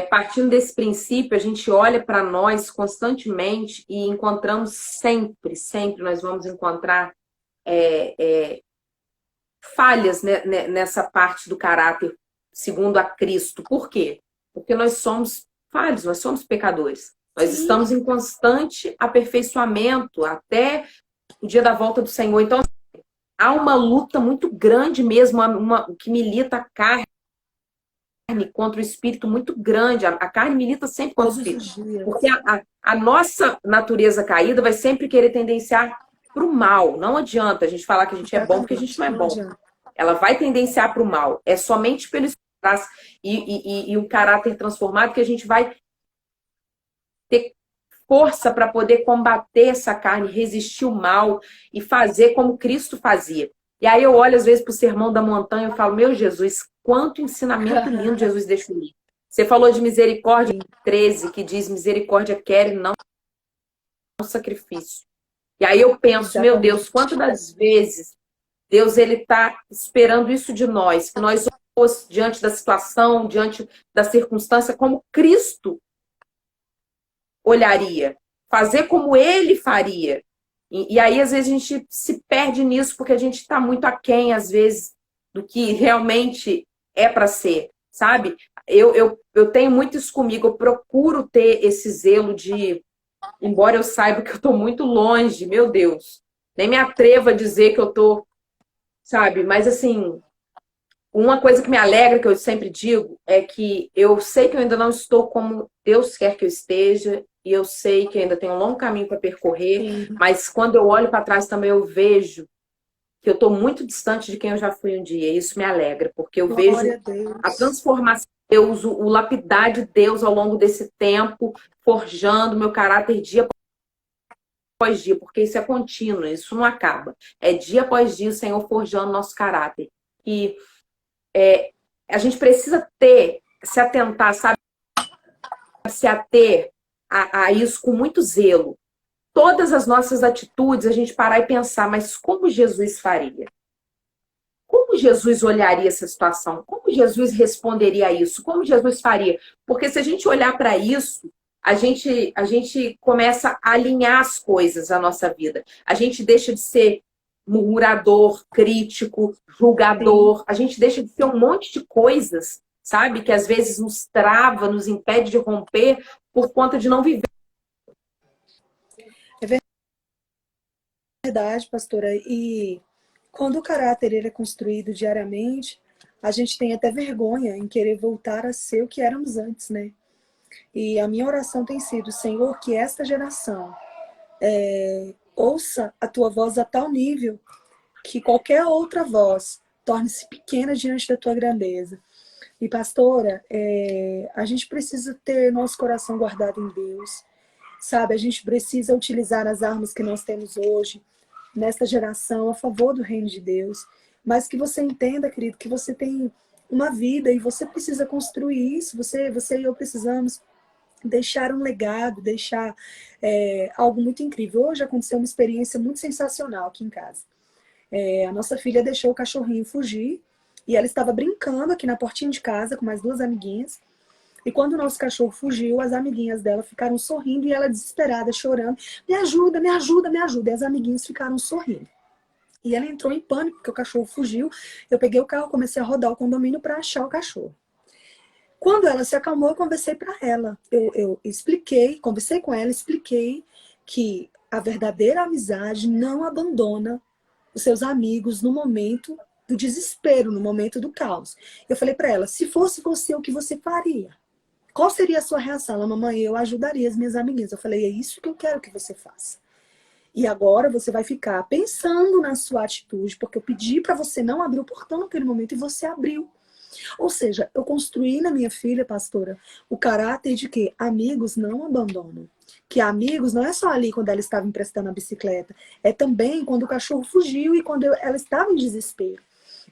Speaker 1: Partindo desse princípio, a gente olha para nós constantemente e encontramos sempre nós vamos encontrar falhas, né, nessa parte do caráter segundo a Cristo. Por quê? Porque nós somos falhos, nós somos pecadores. Nós estamos em constante aperfeiçoamento até o dia da volta do Senhor. Então, há uma luta muito grande mesmo, que milita a carne contra o espírito muito grande. A carne milita sempre contra o espírito. Porque a nossa natureza caída vai sempre querer tendenciar para o mal. Não adianta a gente falar que a gente é bom porque a gente não é bom. Ela vai tendenciar para o mal. É somente pelo espaço e o caráter transformado que a gente vai ter força para poder combater essa carne, resistir o mal e fazer como Cristo fazia. E aí eu olho às vezes para o Sermão da Montanha e falo, meu Jesus, quanto ensinamento lindo Jesus deixou ali. Você falou de misericórdia 13, que diz misericórdia quer e não sacrifício. E aí eu penso, meu Deus, quantas das vezes Deus ele está esperando isso de nós, que nós diante da situação, diante da circunstância, como Cristo olharia, fazer como ele faria. E aí, às vezes, a gente se perde nisso, porque a gente está muito aquém, às vezes, do que realmente é para ser, sabe? Eu tenho muito isso comigo, eu procuro ter esse zelo de, embora eu saiba que eu estou muito longe, meu Deus, nem me atrevo a dizer que eu estou, sabe? Mas, assim, uma coisa que me alegra, que eu sempre digo, é que eu sei que eu ainda não estou como Deus quer que eu esteja, e eu sei que ainda tenho um longo caminho para percorrer, mas quando eu olho para trás também eu vejo que eu estou muito distante de quem eu já fui um dia, e isso me alegra, porque eu vejo a transformação de Deus, o lapidar de Deus ao longo desse tempo, forjando meu caráter dia após dia, porque isso é contínuo, isso não acaba. É dia após dia o Senhor forjando nosso caráter. E a gente precisa se atentar, sabe? Se ater a isso com muito zelo. Todas as nossas atitudes, a gente parar e pensar, mas como Jesus faria? Como Jesus olharia essa situação? Como Jesus responderia a isso? Como Jesus faria? Porque se a gente olhar para isso, a gente começa a alinhar as coisas à nossa vida. A gente deixa de ser murmurador, crítico, julgador. A gente deixa de ser um monte de coisas, sabe? Que às vezes nos trava, nos impede de romper por conta de não viver.
Speaker 2: É verdade, pastora. E Quando o caráter ele é construído diariamente, a gente tem até vergonha em querer voltar a ser o que éramos antes, né? E a minha oração tem sido, Senhor, que esta geração ouça a tua voz a tal nível que qualquer outra voz torne-se pequena diante da tua grandeza. E pastora, a gente precisa ter nosso coração guardado em Deus, sabe? A gente precisa utilizar as armas que nós temos hoje, nesta geração, a favor do reino de Deus. Mas que você entenda, querido, que você tem uma vida e você precisa construir isso. Você e eu precisamos deixar um legado, deixar algo muito incrível. Hoje aconteceu uma experiência muito sensacional aqui em casa. A nossa filha deixou o cachorrinho fugir e ela estava brincando aqui na portinha de casa com mais duas amiguinhas. E quando o nosso cachorro fugiu, as amiguinhas dela ficaram sorrindo e ela desesperada, chorando. Me ajuda, me ajuda, me ajuda. E as amiguinhas ficaram sorrindo. E ela entrou em pânico porque o cachorro fugiu. Eu peguei o carro, comecei a rodar o condomínio para achar o cachorro. Quando ela se acalmou, eu conversei para ela. Eu expliquei, conversei com ela, expliquei que a verdadeira amizade não abandona os seus amigos no momento do desespero, no momento do caos. Eu falei para ela, se fosse você, o que você faria? Qual seria a sua reação? Ela, mamãe, eu ajudaria as minhas amiguinhas. Eu falei, é isso que eu quero que você faça. E agora você vai ficar pensando na sua atitude, porque eu pedi para você não abrir o portão naquele momento e você abriu. Ou seja, eu construí na minha filha, pastora, o caráter de que amigos não abandonam. Que amigos não é só ali quando ela estava emprestando a bicicleta, é também quando o cachorro fugiu e quando ela estava em desespero.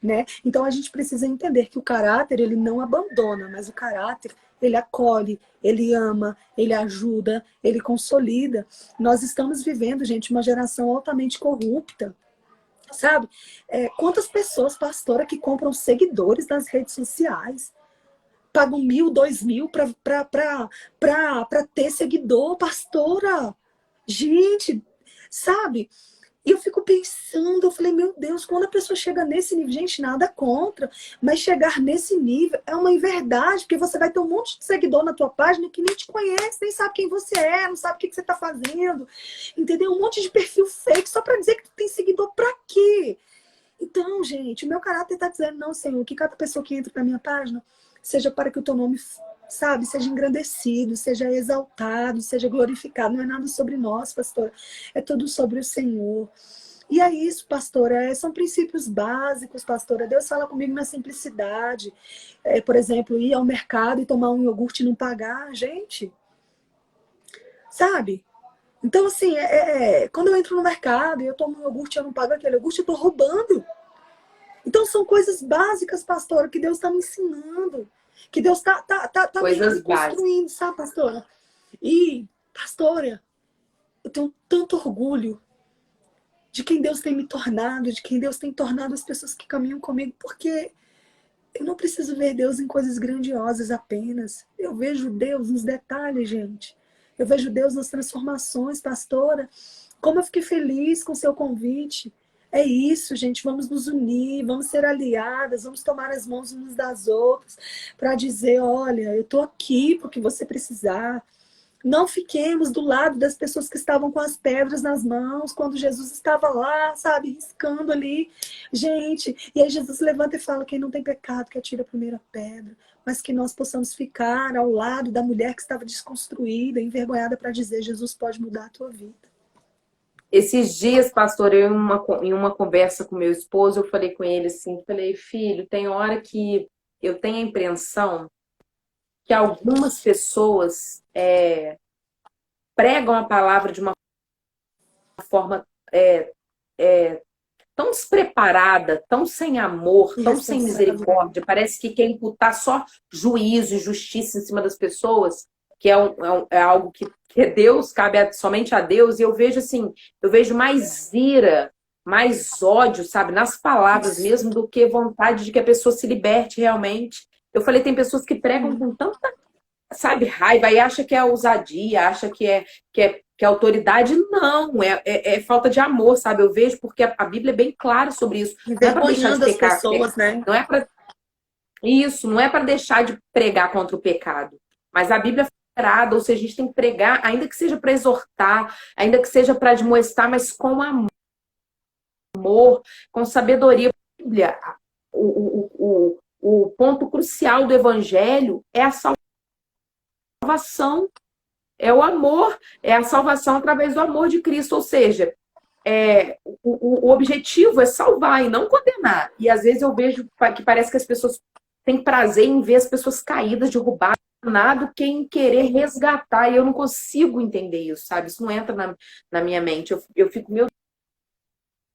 Speaker 2: Né? Então a gente precisa entender que o caráter ele não abandona, mas o caráter ele acolhe, ele ama, ele ajuda, ele consolida. Nós estamos vivendo, gente, uma geração altamente corrupta, sabe? Quantas pessoas, pastora, que compram seguidores nas redes sociais, pagam 1.000, 2.000 para ter seguidor, pastora? Gente, sabe? E eu fico pensando, eu falei, meu Deus, quando a pessoa chega nesse nível, gente, nada contra, mas chegar nesse nível é uma inverdade, porque você vai ter um monte de seguidor na tua página que nem te conhece, nem sabe quem você é, não sabe o que você tá fazendo, entendeu? Um monte de perfil fake, só para dizer que tu tem seguidor pra quê? Então, gente, o meu caráter tá dizendo, não, Senhor, que cada pessoa que entra na minha página seja para que o teu nome, sabe, seja engrandecido, seja exaltado, seja glorificado. Não é nada sobre nós, pastora, é tudo sobre o Senhor. E é isso, pastora, são princípios básicos, pastora. Deus fala comigo na simplicidade. Por exemplo, ir ao mercado e tomar um iogurte e não pagar, gente, sabe? Então, assim, quando eu entro no mercado e eu tomo um iogurte e eu não pago aquele iogurte, eu tô roubando. Então, são coisas básicas, pastora, que Deus está me ensinando. Que Deus tá me construindo, sabe, pastora? E, pastora, eu tenho tanto orgulho de quem Deus tem me tornado, de quem Deus tem tornado as pessoas que caminham comigo, porque eu não preciso ver Deus em coisas grandiosas apenas. Eu vejo Deus nos detalhes, gente. Eu vejo Deus nas transformações, pastora. Como eu fiquei feliz com o seu convite. É isso, gente. Vamos nos unir, vamos ser aliadas, vamos tomar as mãos umas das outras para dizer, olha, eu estou aqui porque você precisar. Não fiquemos do lado das pessoas que estavam com as pedras nas mãos, quando Jesus estava lá, sabe, riscando ali. Gente, e aí Jesus levanta e fala, quem não tem pecado que atire a primeira pedra. Mas que nós possamos ficar ao lado da mulher que estava desconstruída, envergonhada para dizer, Jesus pode mudar a tua vida.
Speaker 1: Esses dias, pastor, eu em uma conversa com meu esposo, eu falei com ele assim, falei, filho, tem hora que eu tenho a impressão que algumas pessoas pregam a palavra de uma forma tão despreparada, tão sem amor, tão sem misericórdia. Parece que quer imputar só juízo e justiça em cima das pessoas, que é algo que Deus, cabe somente a Deus. E eu vejo assim, eu vejo mais ira, mais ódio, sabe, nas palavras mesmo, do que vontade de que a pessoa se liberte realmente. Eu falei, tem pessoas que pregam com tanta, sabe, raiva e acha que é ousadia, acha que é autoridade. Não, é falta de amor, sabe? Eu vejo porque a Bíblia é bem clara sobre isso. Não é para deixar de pecar,
Speaker 2: pessoas, né?
Speaker 1: Não é para isso, não é para deixar de pregar contra o pecado. Mas a Bíblia é sagrada, ou seja, a gente tem que pregar, ainda que seja para exortar, ainda que seja para admoestar, mas com amor, amor, com sabedoria. Bíblia, o ponto crucial do evangelho é a salvação, é o amor, é a salvação através do amor de Cristo, ou seja, o objetivo é salvar e não condenar. E às vezes eu vejo que parece que as pessoas têm prazer em ver as pessoas caídas, derrubadas, nada, que em querer resgatar, e eu não consigo entender isso, sabe? Isso não entra na minha mente. Eu fico, meu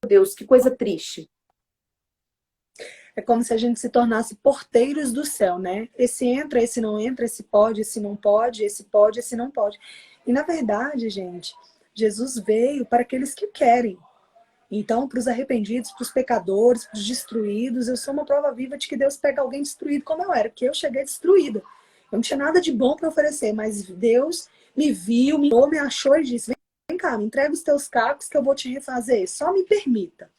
Speaker 1: Deus, que coisa triste.
Speaker 2: É como se a gente se tornasse porteiros do céu, né? Esse entra, esse não entra, esse pode, esse não pode, esse pode, esse não pode. E na verdade, gente, Jesus veio para aqueles que querem. Então, para os arrependidos, para os pecadores, para os destruídos, eu sou uma prova viva de que Deus pega alguém destruído como eu era, porque eu cheguei destruída. Eu não tinha nada de bom para oferecer, mas Deus me viu, me achou e disse: vem cá, me entrega os teus cacos que eu vou te refazer, só me permita.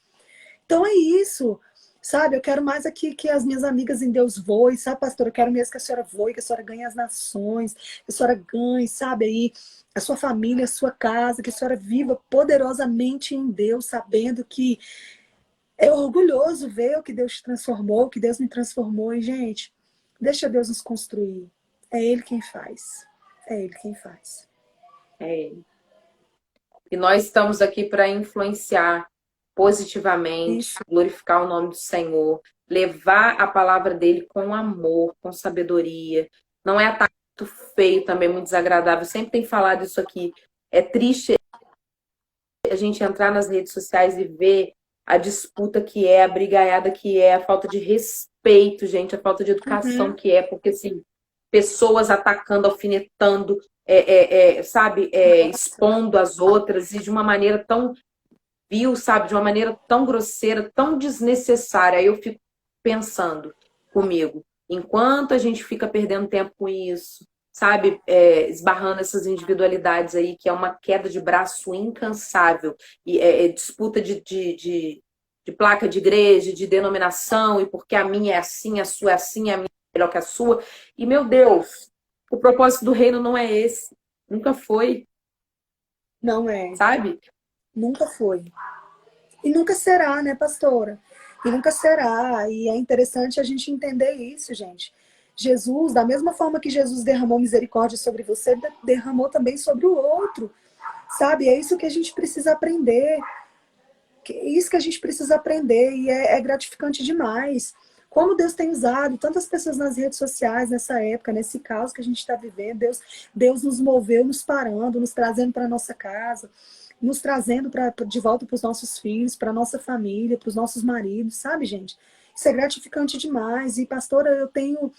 Speaker 2: Então é isso, sabe? Eu quero mais aqui que as minhas amigas em Deus voem, sabe, pastora? Eu quero mesmo que a senhora voe, que a senhora ganhe as nações, que a senhora ganhe, sabe, aí a sua família, a sua casa, que a senhora viva poderosamente em Deus, sabendo que é orgulhoso ver o que Deus te transformou, o que Deus me transformou. E, gente, deixa Deus nos construir. É Ele quem faz. É Ele quem faz.
Speaker 1: É Ele. E nós estamos aqui para influenciar positivamente,
Speaker 2: Isso.
Speaker 1: glorificar o nome do Senhor, levar a palavra dele com amor, com sabedoria. Não é ataque muito feio também, muito desagradável. Eu sempre tenho falado isso aqui. É triste a gente entrar nas redes sociais e ver a disputa que é, a brigaiada que é, a falta de respeito, gente, a falta de educação que é, porque assim, pessoas atacando, alfinetando, sabe, expondo as outras e de uma maneira tão vil, sabe, de uma maneira tão grosseira, tão desnecessária. Aí eu fico pensando comigo, enquanto a gente fica perdendo tempo com isso, sabe, esbarrando essas individualidades aí, que é uma queda de braço incansável, e disputa de placa de igreja, de denominação, e porque a minha é assim, a sua é assim, a minha é melhor que a sua. E, meu Deus, o propósito do reino não é esse. Nunca foi,
Speaker 2: Não é.
Speaker 1: sabe?
Speaker 2: Nunca foi. E nunca será, né, pastora? E nunca será. E é interessante a gente entender isso, gente. Jesus, da mesma forma que Jesus derramou misericórdia sobre você, derramou também sobre o outro. Sabe? É isso que a gente precisa aprender. É isso que a gente precisa aprender. E é gratificante demais. Como Deus tem usado tantas pessoas nas redes sociais nessa época, nesse caos que a gente está vivendo. Deus nos moveu, nos parando, nos trazendo para a nossa casa, nos trazendo de volta para os nossos filhos, para a nossa família, para os nossos maridos, sabe, gente? Isso é gratificante demais. E, pastora, eu tenho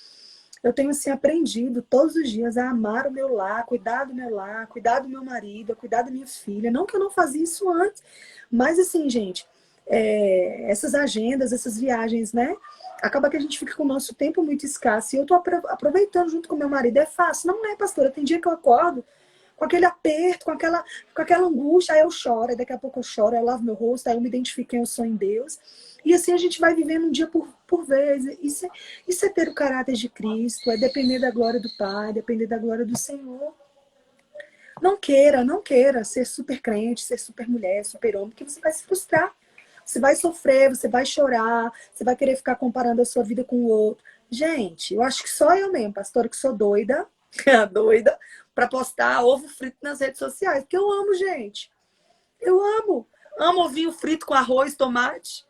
Speaker 2: assim, aprendido todos os dias a amar o meu lar, cuidar do meu lar, cuidar do meu marido, a cuidar da minha filha. Não que eu não fazia isso antes, mas assim, gente, essas agendas, essas viagens, né? Acaba que a gente fica com o nosso tempo muito escasso. E eu tô aproveitando junto com meu marido. É fácil? Não é, pastora. Tem dia que eu acordo com aquele aperto, com aquela angústia, aí eu choro, aí daqui a pouco eu choro, aí eu lavo meu rosto, aí eu me identifico quem eu sou em Deus. E assim a gente vai vivendo um dia por vez. Isso é ter o caráter de Cristo, é depender da glória do Pai, depender da glória do Senhor. Não queira ser super crente, ser super mulher, super homem, porque você vai se frustrar. Você vai sofrer, você vai chorar, você vai querer ficar comparando a sua vida com o outro. Gente, eu acho que só eu mesmo, pastora, que sou doida, doida, para postar ovo frito nas redes sociais. Porque eu amo, gente. Eu amo. Amo ovinho frito com arroz, tomate.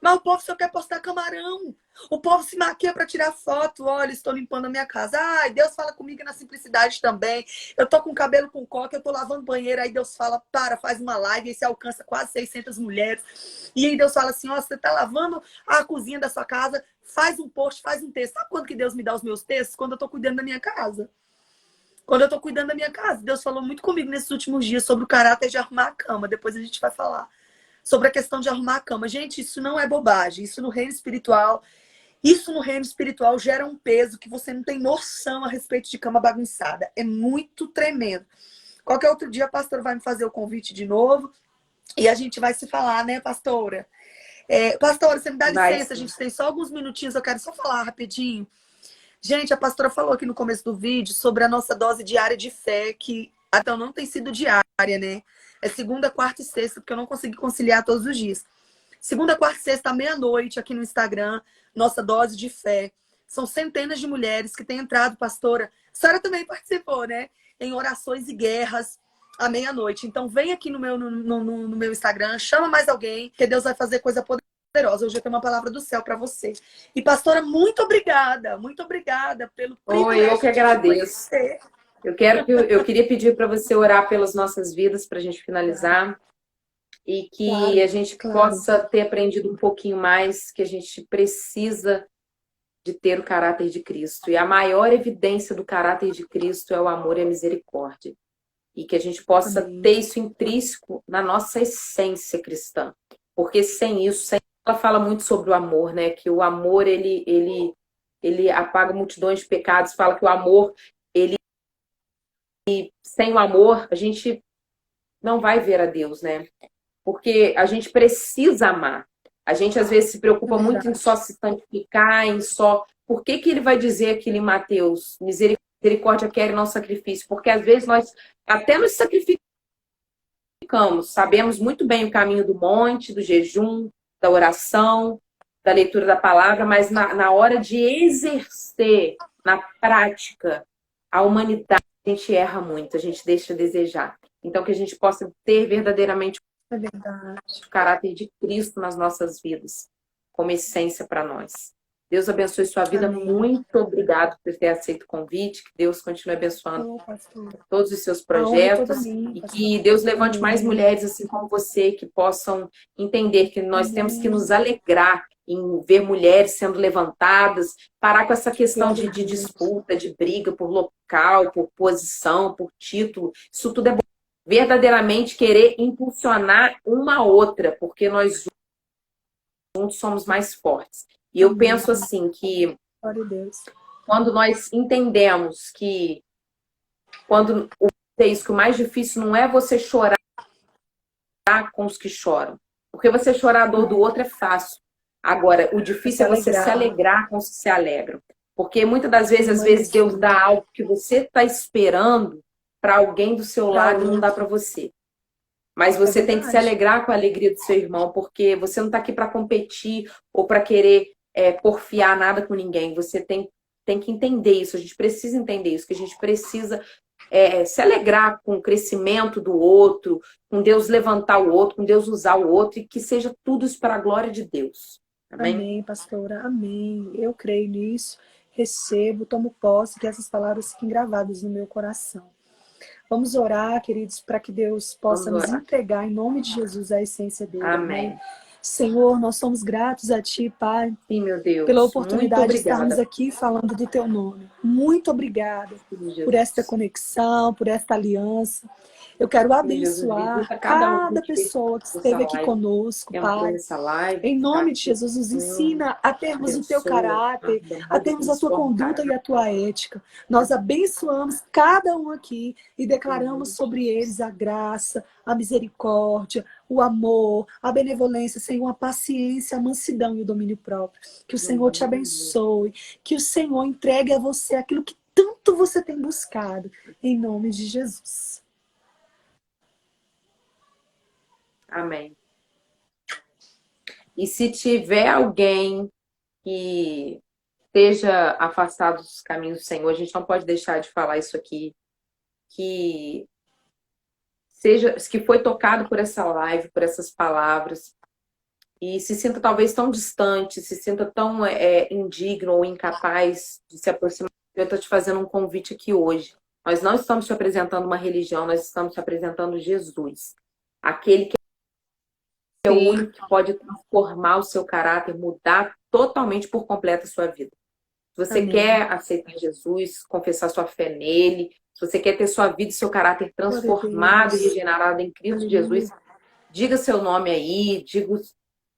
Speaker 2: Mas o povo só quer postar camarão. O povo se maquia para tirar foto. Olha, estou limpando a minha casa. Ai, Deus fala comigo na simplicidade também. Eu tô com o cabelo com coque, eu tô lavando banheiro. Aí Deus fala, faz uma live. E você alcança quase 600 mulheres. E aí Deus fala assim, ó, você tá lavando a cozinha da sua casa, faz um post, faz um texto. Sabe quando que Deus me dá os meus textos? Quando eu tô cuidando da minha casa. Quando eu tô cuidando da minha casa. Deus falou muito comigo nesses últimos dias sobre o caráter de arrumar a cama. Depois a gente vai falar sobre a questão de arrumar a cama. Gente, isso não é bobagem. Isso no reino espiritual gera um peso que você não tem noção a respeito de cama bagunçada. É muito tremendo. Qualquer outro dia a pastora vai me fazer o convite de novo e a gente vai se falar, né, pastora? Pastora, você me dá licença? A gente tem só alguns minutinhos, eu quero só falar rapidinho. Gente, a pastora falou aqui no começo do vídeo sobre a nossa dose diária de fé, que até não tem sido diária, né? É segunda, quarta e sexta, porque eu não consegui conciliar todos os dias. Segunda, quarta e sexta, à meia-noite, aqui no Instagram, nossa dose de fé. São centenas de mulheres que têm entrado, pastora. A senhora também participou, né? Em orações e guerras à meia-noite. Então, vem aqui no meu Instagram, chama mais alguém, que Deus vai fazer coisa poderosa. Hoje eu tenho uma palavra do céu para você. E, pastora, muito obrigada pelo
Speaker 1: Oi, eu que
Speaker 2: privilégio de te
Speaker 1: agradeço.
Speaker 2: conhecer.
Speaker 1: Eu queria pedir para você orar pelas nossas vidas, para a gente finalizar, e que a
Speaker 2: Claro,
Speaker 1: gente
Speaker 2: claro.
Speaker 1: possa ter aprendido um pouquinho mais que a gente precisa de ter o caráter de Cristo. E a maior evidência do caráter de Cristo é o amor e a misericórdia. E que a gente possa
Speaker 2: Amém.
Speaker 1: ter isso intrínseco na nossa essência cristã. Porque sem isso, ela fala muito sobre o amor, né? Que o amor, ele apaga multidões de pecados. Fala que o amor, sem o amor, a gente não vai ver a Deus, né? Porque a gente precisa amar. A gente às vezes se
Speaker 2: É
Speaker 1: preocupa muito em só
Speaker 2: verdade.
Speaker 1: se santificar, em só. Por que ele vai dizer aquilo em Mateus? Misericórdia quer e não sacrifício. Porque às vezes nós até nos sacrificamos, sabemos muito bem o caminho do monte, do jejum, da oração, da leitura da palavra, mas na hora de exercer, na prática, a humanidade, a gente erra muito, a gente deixa a desejar. Então, que a gente possa ter verdadeiramente
Speaker 2: É verdade.
Speaker 1: o caráter de Cristo nas nossas vidas, como essência para nós. Deus abençoe sua vida.
Speaker 2: Amém.
Speaker 1: Muito obrigado por ter aceito o convite. Que Deus continue abençoando
Speaker 2: Ô, pastor.
Speaker 1: todos os seus
Speaker 2: A honra é toda
Speaker 1: projetos
Speaker 2: minha,
Speaker 1: e
Speaker 2: pastor.
Speaker 1: que Deus levante mais
Speaker 2: Amém.
Speaker 1: mulheres assim como você, que possam entender que nós temos que nos
Speaker 2: Amém.
Speaker 1: alegrar em ver mulheres sendo levantadas, parar com essa questão
Speaker 2: Glória
Speaker 1: de,
Speaker 2: a
Speaker 1: de
Speaker 2: Deus.
Speaker 1: disputa, de briga por local, por posição, por título. Isso tudo é bom. Verdadeiramente querer impulsionar uma a outra, porque nós juntos somos mais fortes. E eu
Speaker 2: Amém.
Speaker 1: penso assim que
Speaker 2: Glória a Deus.
Speaker 1: quando nós entendemos que quando é isso, que o mais difícil não é você chorar com os que choram. Porque você chorar a dor do outro é fácil. Agora, o
Speaker 2: É se
Speaker 1: difícil é você se
Speaker 2: alegrar.
Speaker 1: alegrar com os que se alegram. Porque muitas das vezes,
Speaker 2: Em
Speaker 1: às
Speaker 2: nome
Speaker 1: vezes,
Speaker 2: de
Speaker 1: Deus
Speaker 2: Jesus.
Speaker 1: dá algo que você está esperando para alguém do seu
Speaker 2: Para
Speaker 1: lado e não dá para
Speaker 2: outro.
Speaker 1: você. Mas
Speaker 2: É
Speaker 1: você tem que se
Speaker 2: verdade.
Speaker 1: alegrar com a alegria do seu irmão, porque você não está aqui para competir ou para querer porfiar nada com ninguém. Você tem que entender isso, a gente precisa entender isso, que a gente precisa se alegrar com o crescimento do outro, com Deus levantar o outro, com Deus usar o outro, e que seja tudo isso para a glória de Deus. Amém?
Speaker 2: Amém, pastora. Amém. Eu creio nisso. Recebo, tomo posse, que essas palavras fiquem gravadas no meu coração. Vamos orar, queridos, para que Deus possa
Speaker 1: Vamos
Speaker 2: nos
Speaker 1: orar.
Speaker 2: entregar, em nome de Jesus, a essência dele. Amém.
Speaker 1: Amém.
Speaker 2: Senhor, nós somos gratos a Ti, Pai,
Speaker 1: Sim, meu
Speaker 2: pela
Speaker 1: Deus. Muito
Speaker 2: oportunidade de estarmos
Speaker 1: obrigada,
Speaker 2: aqui falando do Teu nome. Muito obrigada
Speaker 1: Filho
Speaker 2: por esta
Speaker 1: Jesus.
Speaker 2: conexão, por esta aliança. Eu quero
Speaker 1: Filho Jesus,
Speaker 2: abençoar
Speaker 1: visita cada um
Speaker 2: cada
Speaker 1: que fez
Speaker 2: pessoa que
Speaker 1: essa
Speaker 2: esteve aqui
Speaker 1: live,
Speaker 2: conosco,
Speaker 1: entrou
Speaker 2: Pai.
Speaker 1: nessa live,
Speaker 2: Em
Speaker 1: que está
Speaker 2: nome de
Speaker 1: aqui.
Speaker 2: Jesus, nos
Speaker 1: Senhor,
Speaker 2: ensina a termos o teu
Speaker 1: abençoa,
Speaker 2: caráter, a
Speaker 1: muda,
Speaker 2: termos a tua
Speaker 1: transforma o
Speaker 2: conduta e
Speaker 1: caráter.
Speaker 2: a tua ética. Nós abençoamos cada um aqui e
Speaker 1: Em
Speaker 2: declaramos
Speaker 1: nome de
Speaker 2: sobre
Speaker 1: Jesus.
Speaker 2: eles a graça, a misericórdia, o amor, a benevolência, Senhor, a paciência, a mansidão e o domínio próprio. Que o
Speaker 1: No
Speaker 2: Senhor te
Speaker 1: nome de Jesus.
Speaker 2: abençoe, que o Senhor entregue a você aquilo que tanto você tem buscado, em nome de Jesus.
Speaker 1: Amém. E se tiver alguém que esteja afastado dos caminhos do Senhor, a gente não pode deixar de falar isso aqui, que seja, que foi tocado por essa live, por essas palavras, e se sinta talvez tão distante, se sinta tão indigno ou incapaz de se aproximar. Eu estou te fazendo um convite aqui hoje. Nós não estamos te apresentando uma religião, nós estamos te apresentando Jesus, aquele que é o
Speaker 2: Sim,
Speaker 1: único que pode transformar o seu caráter, mudar totalmente por completo a sua vida. Se você
Speaker 2: amém.
Speaker 1: quer aceitar Jesus, confessar sua fé nele, se você quer ter sua vida e seu caráter
Speaker 2: Glória a
Speaker 1: transformado e
Speaker 2: Deus.
Speaker 1: regenerado em Cristo Jesus,
Speaker 2: Aleluia.
Speaker 1: diga seu nome aí, diga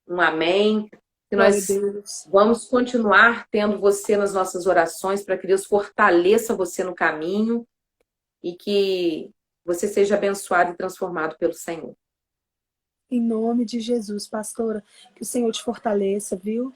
Speaker 1: um amém. Que
Speaker 2: Glória a
Speaker 1: nós
Speaker 2: Deus.
Speaker 1: vamos continuar tendo você nas nossas orações para que Deus fortaleça você no caminho e que você seja abençoado e transformado pelo Senhor.
Speaker 2: Em nome de Jesus, pastora, que o Senhor te fortaleça, viu?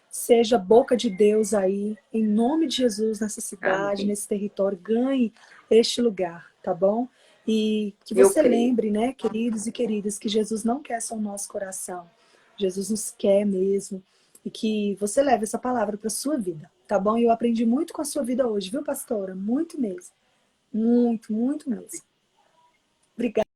Speaker 2: Seja boca de Deus aí, em nome de Jesus, nessa cidade,
Speaker 1: Amém.
Speaker 2: nesse território, ganhe este lugar, tá bom? E que
Speaker 1: Eu
Speaker 2: você
Speaker 1: creio.
Speaker 2: lembre, né, queridos e queridas, que Jesus não quer só o nosso coração. Jesus nos quer mesmo. E que você leve essa palavra para sua vida, tá bom? E eu aprendi muito com a sua vida hoje, viu, pastora? Muito mesmo. Muito, muito mesmo. Obrigada.